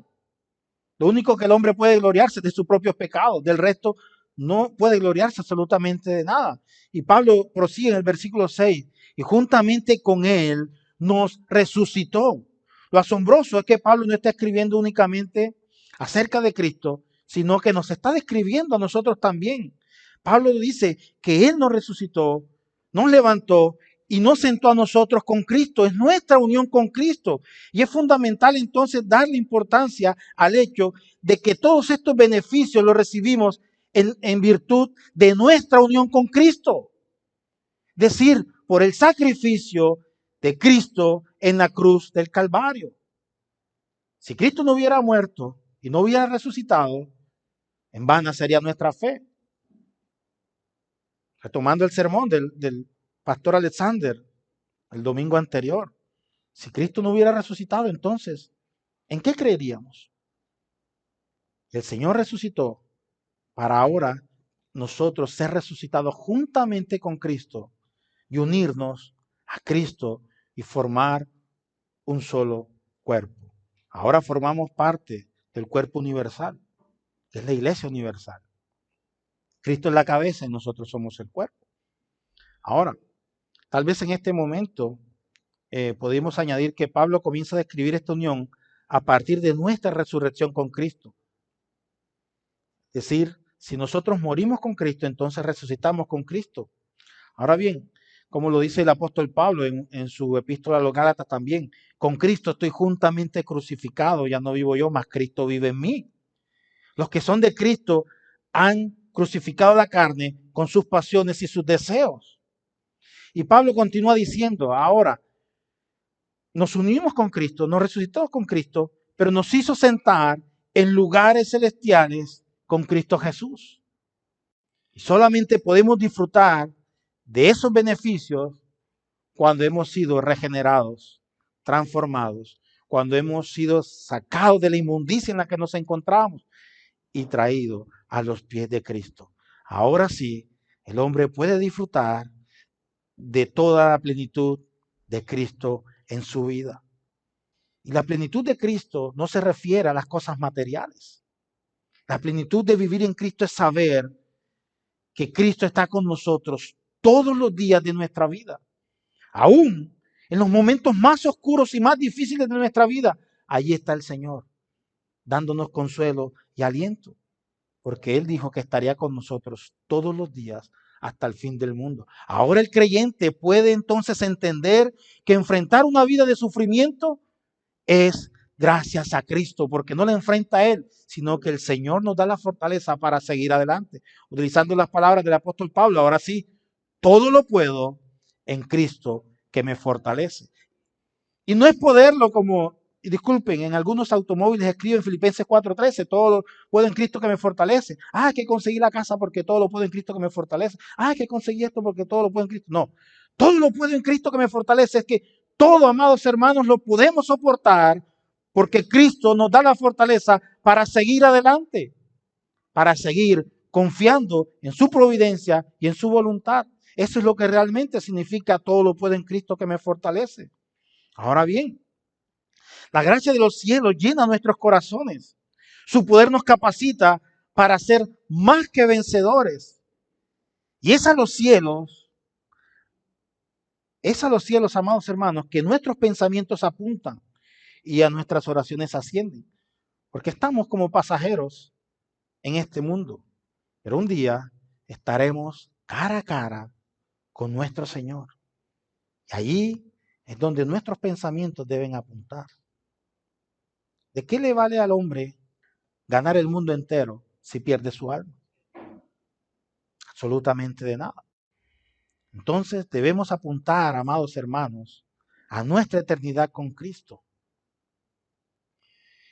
Lo único que el hombre puede gloriarse es de sus propios pecados. Del resto no puede gloriarse absolutamente de nada. Y Pablo prosigue en el versículo 6. Y juntamente con Él nos resucitó. Lo asombroso es que Pablo no está escribiendo únicamente acerca de Cristo, sino que nos está describiendo a nosotros también. Pablo dice que Él nos resucitó, nos levantó y nos sentó a nosotros con Cristo. Es nuestra unión con Cristo. Y es fundamental entonces darle importancia al hecho de que todos estos beneficios los recibimos en virtud de nuestra unión con Cristo. Es decir, por el sacrificio de Cristo en la cruz del Calvario. Si Cristo no hubiera muerto y no hubiera resucitado, en vana sería nuestra fe. Retomando el sermón del pastor Alexander el domingo anterior. Si Cristo no hubiera resucitado, entonces, ¿en qué creeríamos? El Señor resucitó para ahora nosotros ser resucitados juntamente con Cristo y unirnos a Cristo y formar un solo cuerpo. Ahora formamos parte del cuerpo universal, que es la iglesia universal. Cristo es la cabeza y nosotros somos el cuerpo. Ahora, tal vez en este momento podemos añadir que Pablo comienza a describir esta unión a partir de nuestra resurrección con Cristo. Es decir, si nosotros morimos con Cristo, entonces resucitamos con Cristo. Ahora bien, como lo dice el apóstol Pablo en su epístola a los Gálatas también, con Cristo estoy juntamente crucificado, ya no vivo yo, mas Cristo vive en mí. Los que son de Cristo han crucificado la carne con sus pasiones y sus deseos. Y Pablo continúa diciendo, ahora, nos unimos con Cristo, nos resucitamos con Cristo, pero nos hizo sentar en lugares celestiales con Cristo Jesús. Y solamente podemos disfrutar de esos beneficios cuando hemos sido regenerados, transformados, cuando hemos sido sacados de la inmundicia en la que nos encontramos y traídos a los pies de Cristo. Ahora sí, el hombre puede disfrutar de toda la plenitud de Cristo en su vida. Y la plenitud de Cristo no se refiere a las cosas materiales. La plenitud de vivir en Cristo es saber que Cristo está con nosotros todos los días de nuestra vida. Aún en los momentos más oscuros y más difíciles de nuestra vida, allí está el Señor, dándonos consuelo y aliento, porque Él dijo que estaría con nosotros todos los días hasta el fin del mundo. Ahora el creyente puede entonces entender que enfrentar una vida de sufrimiento es gracias a Cristo, porque no la enfrenta a Él, sino que el Señor nos da la fortaleza para seguir adelante. Utilizando las palabras del apóstol Pablo, ahora sí, todo lo puedo en Cristo que me fortalece. Y no es poderlo como, y disculpen, en algunos automóviles escriben Filipenses 4:13, todo lo puedo en Cristo que me fortalece. Ah, que conseguí la casa porque todo lo puedo en Cristo que me fortalece. Ah, que conseguí esto porque todo lo puedo en Cristo. No, todo lo puedo en Cristo que me fortalece. Es que todo, amados hermanos, lo podemos soportar porque Cristo nos da la fortaleza para seguir adelante, para seguir confiando en su providencia y en su voluntad. Eso es lo que realmente significa todo lo puedo en Cristo que me fortalece. Ahora bien, la gracia de los cielos llena nuestros corazones. Su poder nos capacita para ser más que vencedores. Y es a los cielos, amados hermanos, que nuestros pensamientos apuntan y a nuestras oraciones ascienden. Porque estamos como pasajeros en este mundo. Pero un día estaremos cara a cara con nuestro Señor. Y allí es donde nuestros pensamientos deben apuntar. ¿De qué le vale al hombre ganar el mundo entero si pierde su alma? Absolutamente de nada. Entonces debemos apuntar, amados hermanos, a nuestra eternidad con Cristo.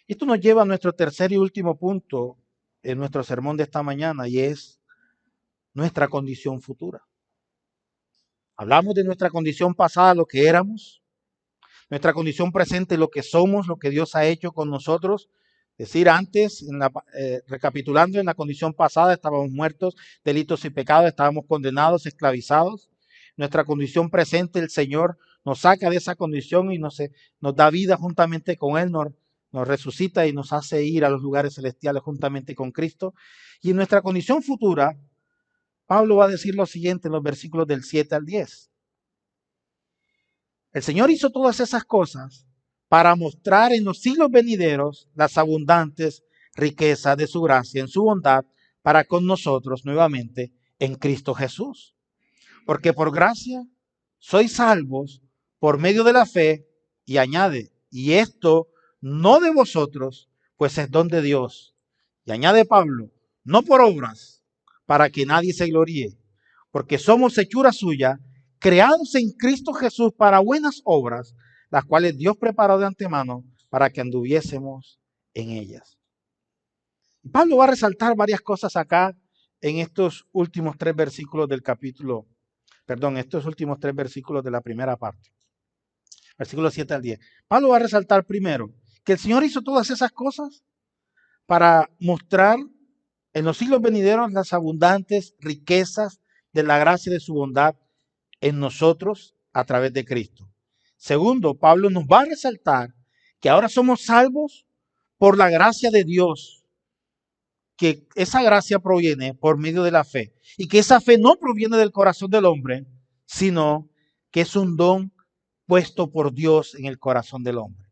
Esto nos lleva a nuestro tercer y último punto en nuestro sermón de esta mañana, y es nuestra condición futura. Hablamos de nuestra condición pasada, lo que éramos, nuestra condición presente, lo que somos, lo que Dios ha hecho con nosotros. Es decir, antes, recapitulando, en la condición pasada estábamos muertos, delitos y pecados, estábamos condenados, esclavizados. Nuestra condición presente, el Señor nos saca de esa condición y nos da vida juntamente con Él, nos resucita y nos hace ir a los lugares celestiales juntamente con Cristo. Y en nuestra condición futura, Pablo va a decir lo siguiente en los versículos del 7 al 10. El Señor hizo todas esas cosas para mostrar en los siglos venideros las abundantes riquezas de su gracia en su bondad para con nosotros nuevamente en Cristo Jesús. Porque por gracia sois salvos por medio de la fe, y añade, y esto no de vosotros, pues es don de Dios. Y añade Pablo, no por obras, para que nadie se gloríe, porque somos hechura suya, creados en Cristo Jesús para buenas obras, las cuales Dios preparó de antemano para que anduviésemos en ellas. Y Pablo va a resaltar varias cosas acá en estos últimos tres versículos del capítulo, estos últimos tres versículos de la primera parte, versículos 7 al 10. Pablo va a resaltar primero que el Señor hizo todas esas cosas para mostrar en los siglos venideros las abundantes riquezas de la gracia y de su bondad en nosotros a través de Cristo. Segundo, Pablo nos va a resaltar que ahora somos salvos por la gracia de Dios, que esa gracia proviene por medio de la fe y que esa fe no proviene del corazón del hombre, sino que es un don puesto por Dios en el corazón del hombre.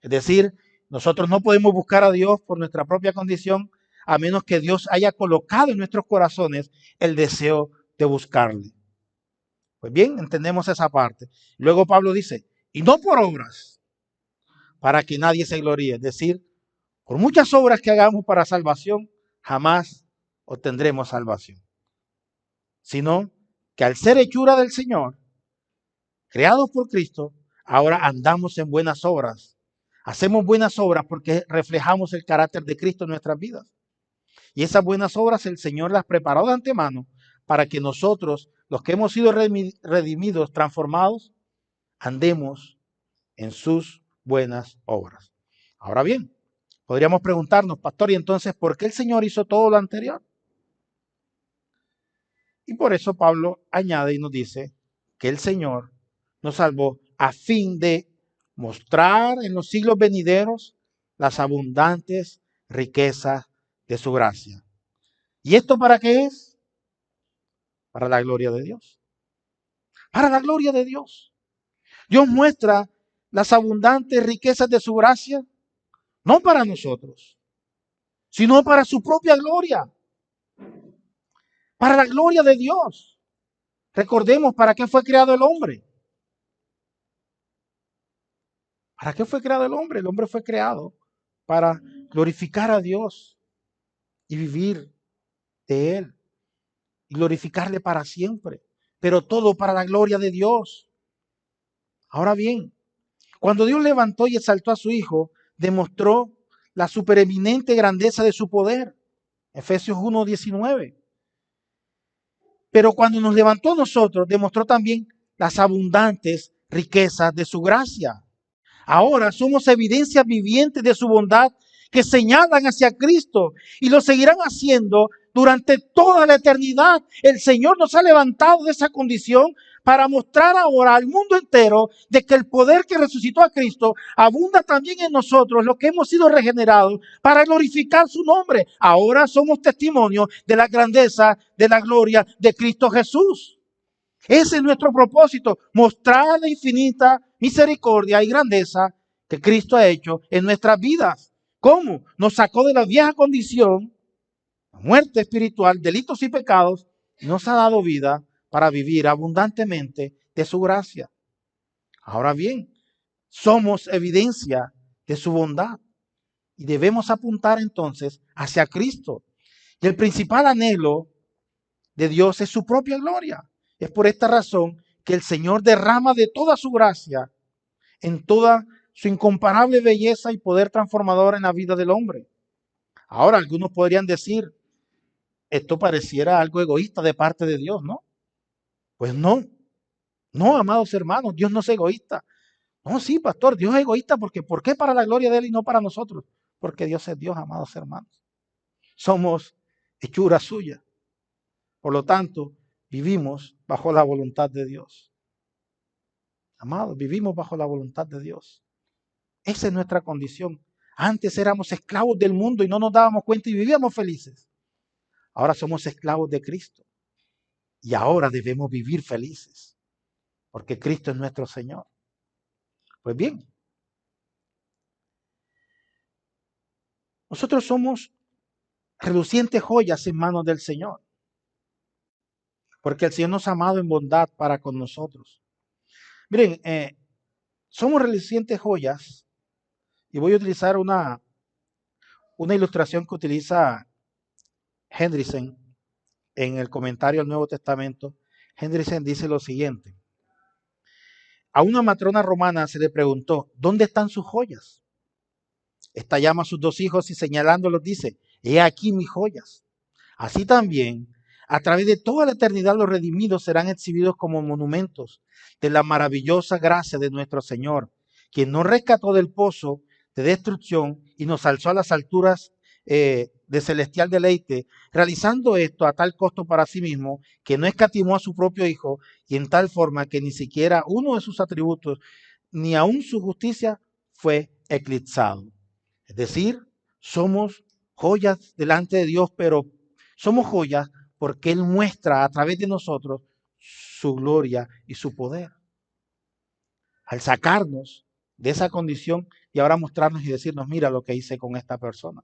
Es decir, nosotros no podemos buscar a Dios por nuestra propia condición, a menos que Dios haya colocado en nuestros corazones el deseo de buscarle. Pues bien, entendemos esa parte. Luego Pablo dice, y no por obras, para que nadie se gloríe. Es decir, por muchas obras que hagamos para salvación, jamás obtendremos salvación. Sino que al ser hechura del Señor, creados por Cristo, ahora andamos en buenas obras. Hacemos buenas obras porque reflejamos el carácter de Cristo en nuestras vidas. Y esas buenas obras el Señor las preparó de antemano para que nosotros, los que hemos sido redimidos, transformados, andemos en sus buenas obras. Ahora bien, podríamos preguntarnos, pastor, ¿y entonces por qué el Señor hizo todo lo anterior? Y por eso Pablo añade y nos dice que el Señor nos salvó a fin de mostrar en los siglos venideros las abundantes riquezas de su gracia. ¿Y esto para qué es? Para la gloria de Dios. Para la gloria de Dios. Dios muestra las abundantes riquezas de su gracia, no para nosotros, sino para su propia gloria. para la gloria de Dios. Recordemos para qué fue creado el hombre. ¿Para qué fue creado el hombre? El hombre fue creado para glorificar a Dios y vivir de Él y glorificarle para siempre, pero todo para la gloria de Dios. Ahora bien, cuando Dios levantó y exaltó a su Hijo, demostró la supereminente grandeza de su poder. Efesios 1:19. Pero cuando nos levantó a nosotros, demostró también las abundantes riquezas de su gracia. Ahora somos evidencias vivientes de su bondad que señalan hacia Cristo y lo seguirán haciendo durante toda la eternidad. El Señor nos ha levantado de esa condición para mostrar ahora al mundo entero de que el poder que resucitó a Cristo abunda también en nosotros, los que hemos sido regenerados, para glorificar su nombre. Ahora somos testimonios de la grandeza, de la gloria de Cristo Jesús. Ese es nuestro propósito, mostrar la infinita misericordia y grandeza que Cristo ha hecho en nuestras vidas. ¿Cómo? Nos sacó de la vieja condición, la muerte espiritual, delitos y pecados, y nos ha dado vida para vivir abundantemente de su gracia. Ahora bien, somos evidencia de su bondad y debemos apuntar entonces hacia Cristo. Y el principal anhelo de Dios es su propia gloria. Es por esta razón que el Señor derrama de toda su gracia en toda su incomparable belleza y poder transformador en la vida del hombre. Ahora, algunos podrían decir, esto pareciera algo egoísta de parte de Dios, ¿no? Pues no, amados hermanos, Dios no es egoísta. No, sí, pastor, Dios es egoísta porque ¿por qué para la gloria de Él y no para nosotros? Porque Dios es Dios, amados hermanos. Somos hechura suya. Por lo tanto, vivimos bajo la voluntad de Dios. Amados, vivimos bajo la voluntad de Dios. Esa es nuestra condición. Antes éramos esclavos del mundo y no nos dábamos cuenta y vivíamos felices. Ahora somos esclavos de Cristo. Y ahora debemos vivir felices. Porque Cristo es nuestro Señor. Pues bien, nosotros somos relucientes joyas en manos del Señor. Porque el Señor nos ha amado en bondad para con nosotros. Miren, somos relucientes joyas. Y voy a utilizar una ilustración que utiliza Hendrickson en el comentario al Nuevo Testamento. Hendrickson dice lo siguiente. A una matrona romana se le preguntó, ¿dónde están sus joyas? Esta llama a sus dos hijos y señalándolos dice, he aquí mis joyas. Así también, a través de toda la eternidad los redimidos serán exhibidos como monumentos de la maravillosa gracia de nuestro Señor, quien nos rescató del pozo de destrucción y nos alzó a las alturas de celestial deleite, realizando esto a tal costo para sí mismo, que no escatimó a su propio Hijo, y en tal forma que ni siquiera uno de sus atributos, ni aun su justicia, fue eclipsado. Es decir, somos joyas delante de Dios, pero somos joyas porque Él muestra a través de nosotros su gloria y su poder. Al sacarnos de esa condición y ahora mostrarnos y decirnos, mira lo que hice con esta persona.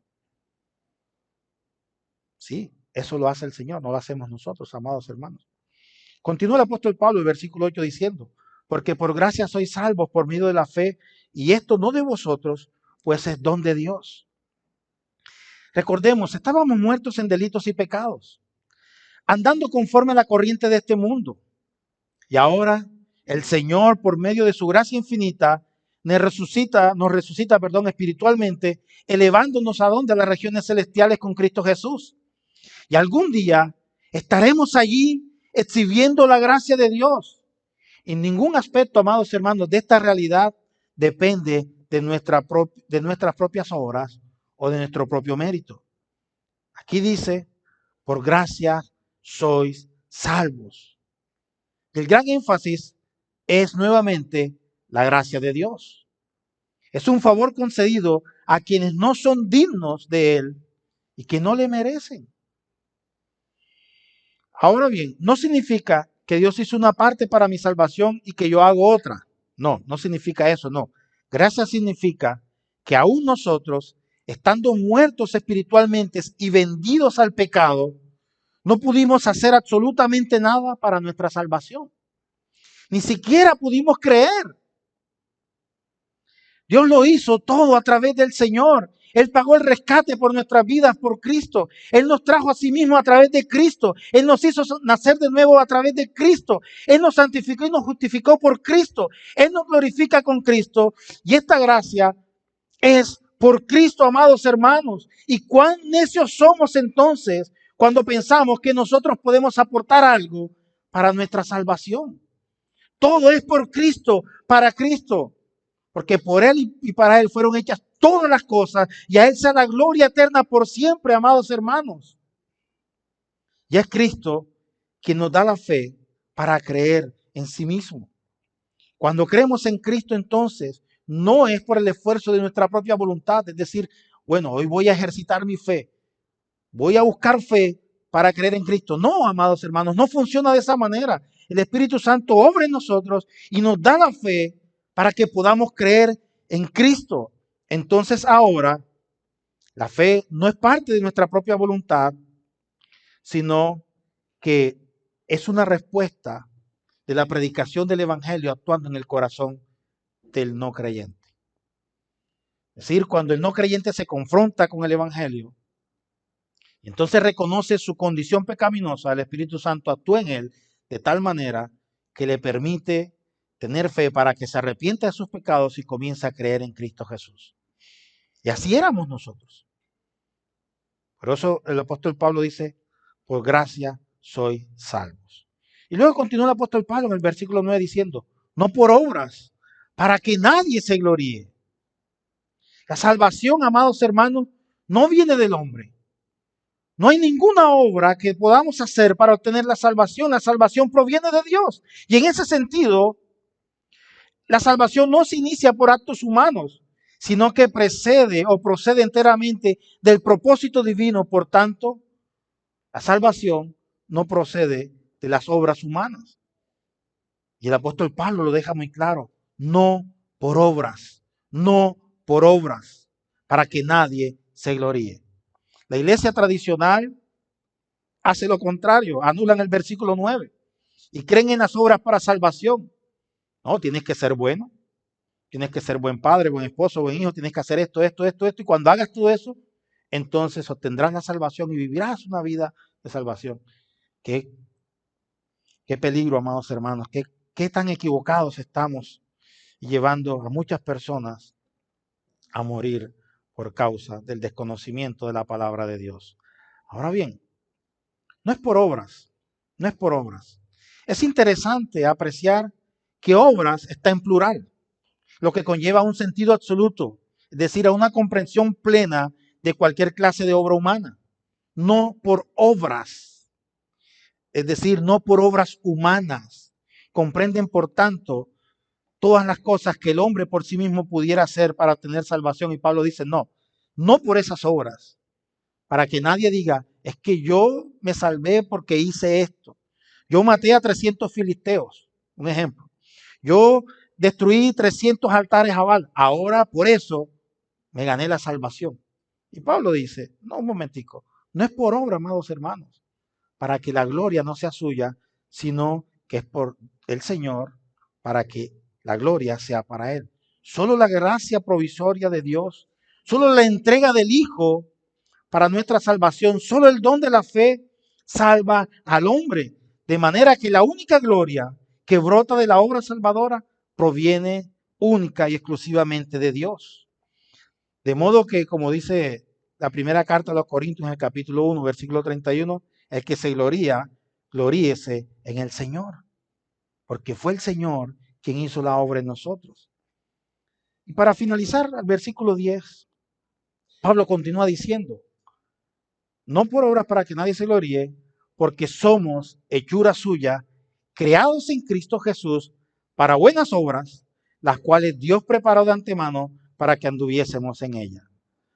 Sí, eso lo hace el Señor, no lo hacemos nosotros, amados hermanos. Continúa el apóstol Pablo, el versículo 8, diciendo, porque por gracia sois salvos por medio de la fe, y esto no de vosotros, pues es don de Dios. Recordemos, estábamos muertos en delitos y pecados, andando conforme a la corriente de este mundo. Y ahora el Señor, por medio de su gracia infinita, nos resucita, espiritualmente, elevándonos a donde, a las regiones celestiales con Cristo Jesús. Y algún día estaremos allí exhibiendo la gracia de Dios. En ningún aspecto, amados hermanos, de esta realidad depende de nuestras propias obras o de nuestro propio mérito. Aquí dice, por gracia sois salvos. El gran énfasis es nuevamente la gracia de Dios. Es un favor concedido a quienes no son dignos de Él y que no le merecen. Ahora bien, no significa que Dios hizo una parte para mi salvación y que yo hago otra. No significa eso, no. Gracia significa que aún nosotros, estando muertos espiritualmente y vendidos al pecado, No pudimos hacer absolutamente nada para nuestra salvación. Ni siquiera pudimos creer. Dios lo hizo todo a través del Señor. Él pagó el rescate por nuestras vidas por Cristo. Él nos trajo a sí mismo a través de Cristo. Él nos hizo nacer de nuevo a través de Cristo. Él nos santificó y nos justificó por Cristo. Él nos glorifica con Cristo. Y esta gracia es por Cristo, amados hermanos. Y cuán necios somos entonces cuando pensamos que nosotros podemos aportar algo para nuestra salvación. Todo es por Cristo, para Cristo. Porque por Él y para Él fueron hechas todas las cosas, y a Él sea la gloria eterna por siempre, amados hermanos. Y es Cristo quien nos da la fe para creer en sí mismo. Cuando creemos en Cristo, entonces, no es por el esfuerzo de nuestra propia voluntad, es decir, bueno, hoy voy a ejercitar mi fe, voy a buscar fe para creer en Cristo. No, amados hermanos, no funciona de esa manera. El Espíritu Santo obra en nosotros y nos da la fe para que podamos creer en Cristo. Entonces ahora, la fe no es parte de nuestra propia voluntad, sino que es una respuesta de la predicación del Evangelio actuando en el corazón del no creyente. Es decir, cuando el no creyente se confronta con el Evangelio, y entonces reconoce su condición pecaminosa, el Espíritu Santo actúa en él de tal manera que le permite tener fe para que se arrepienta de sus pecados y comience a creer en Cristo Jesús. Y así éramos nosotros. Por eso el apóstol Pablo dice, por gracia sois salvos. Y luego continúa el apóstol Pablo en el versículo 9 diciendo, no por obras, para que nadie se gloríe. La salvación, amados hermanos, no viene del hombre. No hay ninguna obra que podamos hacer para obtener la salvación. La salvación proviene de Dios. Y en ese sentido, la salvación no se inicia por actos humanos, sino que precede o procede enteramente del propósito divino. Por tanto, la salvación no procede de las obras humanas. Y el apóstol Pablo lo deja muy claro. No por obras, no por obras, para que nadie se gloríe. La iglesia tradicional hace lo contrario, anulan el versículo 9 y creen en las obras para salvación. No, tienes que ser bueno, tienes que ser buen padre, buen esposo, buen hijo, tienes que hacer esto, y cuando hagas todo eso, entonces obtendrás la salvación y vivirás una vida de salvación. Qué peligro, amados hermanos, qué tan equivocados estamos llevando a muchas personas a morir por causa del desconocimiento de la palabra de Dios. Ahora bien, no es por obras, no es por obras. Es interesante apreciar que obras está en plural, lo que conlleva un sentido absoluto, es decir, a una comprensión plena de cualquier clase de obra humana. No por obras, es decir, no por obras humanas. Comprenden, por tanto, todas las cosas que el hombre por sí mismo pudiera hacer para obtener salvación. Y Pablo dice, no, no por esas obras, para que nadie diga, es que yo me salvé porque hice esto. Yo maté a 300 filisteos, un ejemplo. Yo destruí 300 altares a Baal. Ahora por eso me gané la salvación. Y Pablo dice, no, un momentico, no es por obra, amados hermanos, para que la gloria no sea suya, sino que es por el Señor, para que la gloria sea para Él. Solo la gracia provisoria de Dios, solo la entrega del Hijo para nuestra salvación, solo el don de la fe salva al hombre. De manera que la única gloria que brota de la obra salvadora proviene única y exclusivamente de Dios. De modo que, como dice la primera carta a los Corintios en el capítulo 1, versículo 31, el que se gloría, gloríese en el Señor, porque fue el Señor quien hizo la obra en nosotros. Y para finalizar, al versículo 10, Pablo continúa diciendo, no por obras para que nadie se gloríe, porque somos hechura suya, creados en Cristo Jesús para buenas obras, las cuales Dios preparó de antemano para que anduviésemos en ellas.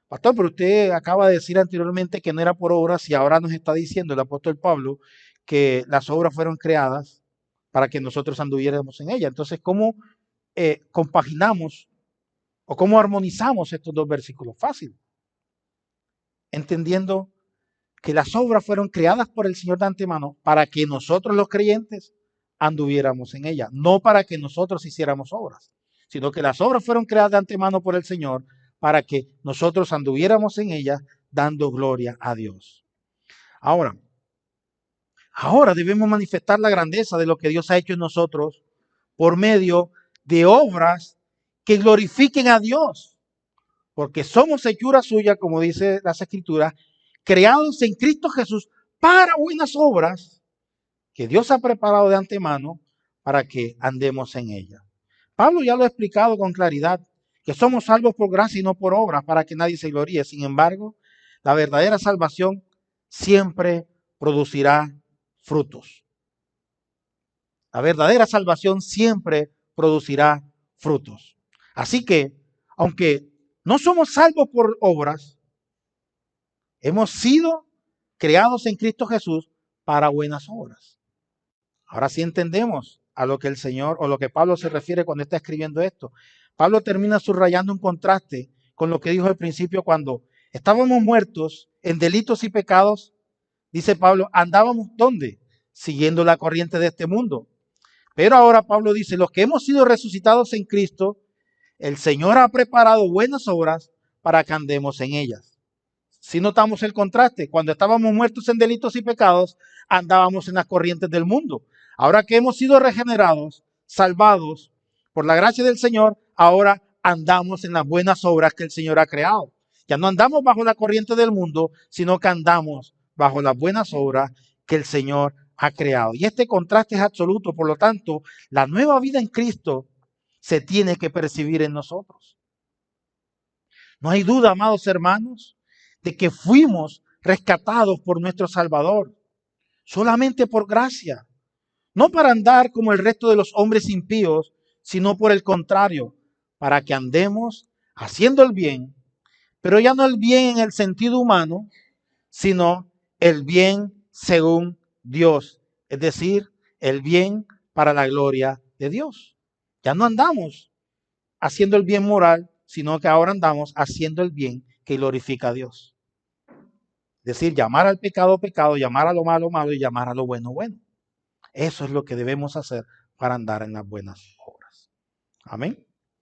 Pastor, pero usted acaba de decir anteriormente que no era por obras y ahora nos está diciendo el apóstol Pablo que las obras fueron creadas para que nosotros anduviéramos en ellas. Entonces, ¿cómo compaginamos o cómo armonizamos estos dos versículos? Fácil. Entendiendo que las obras fueron creadas por el Señor de antemano para que nosotros los creyentes anduviéramos en ellas, no para que nosotros hiciéramos obras, sino que las obras fueron creadas de antemano por el Señor para que nosotros anduviéramos en ellas dando gloria a Dios. Ahora debemos manifestar la grandeza de lo que Dios ha hecho en nosotros por medio de obras que glorifiquen a Dios, porque somos hechura suya, como dice las Escrituras, creados en Cristo Jesús para buenas obras que Dios ha preparado de antemano para que andemos en ellas. Pablo ya lo ha explicado con claridad, que somos salvos por gracia y no por obras, para que nadie se gloríe. Sin embargo, la verdadera salvación siempre producirá frutos. La verdadera salvación siempre producirá frutos. Así que, aunque no somos salvos por obras, hemos sido creados en Cristo Jesús para buenas obras. Ahora sí entendemos a lo que el Señor o lo que Pablo se refiere cuando está escribiendo esto. Pablo termina subrayando un contraste con lo que dijo al principio cuando estábamos muertos en delitos y pecados. Dice Pablo, andábamos ¿dónde? Siguiendo la corriente de este mundo. Pero ahora Pablo dice, los que hemos sido resucitados en Cristo, el Señor ha preparado buenas obras para que andemos en ellas. Si notamos el contraste, cuando estábamos muertos en delitos y pecados, andábamos en las corrientes del mundo. Ahora que hemos sido regenerados, salvados por la gracia del Señor, ahora andamos en las buenas obras que el Señor ha creado. Ya no andamos bajo la corriente del mundo, sino que andamos bajo las buenas obras que el Señor ha creado. Y este contraste es absoluto, por lo tanto, la nueva vida en Cristo se tiene que percibir en nosotros. No hay duda, amados hermanos, de que fuimos rescatados por nuestro Salvador, solamente por gracia, no para andar como el resto de los hombres impíos, sino por el contrario, para que andemos haciendo el bien, pero ya no el bien en el sentido humano, sino el bien según Dios, es decir, el bien para la gloria de Dios. Ya no andamos haciendo el bien moral, sino que ahora andamos haciendo el bien que glorifica a Dios. Es decir, llamar al pecado pecado, llamar a lo malo malo y llamar a lo bueno bueno. Eso es lo que debemos hacer para andar en las buenas obras. Amén.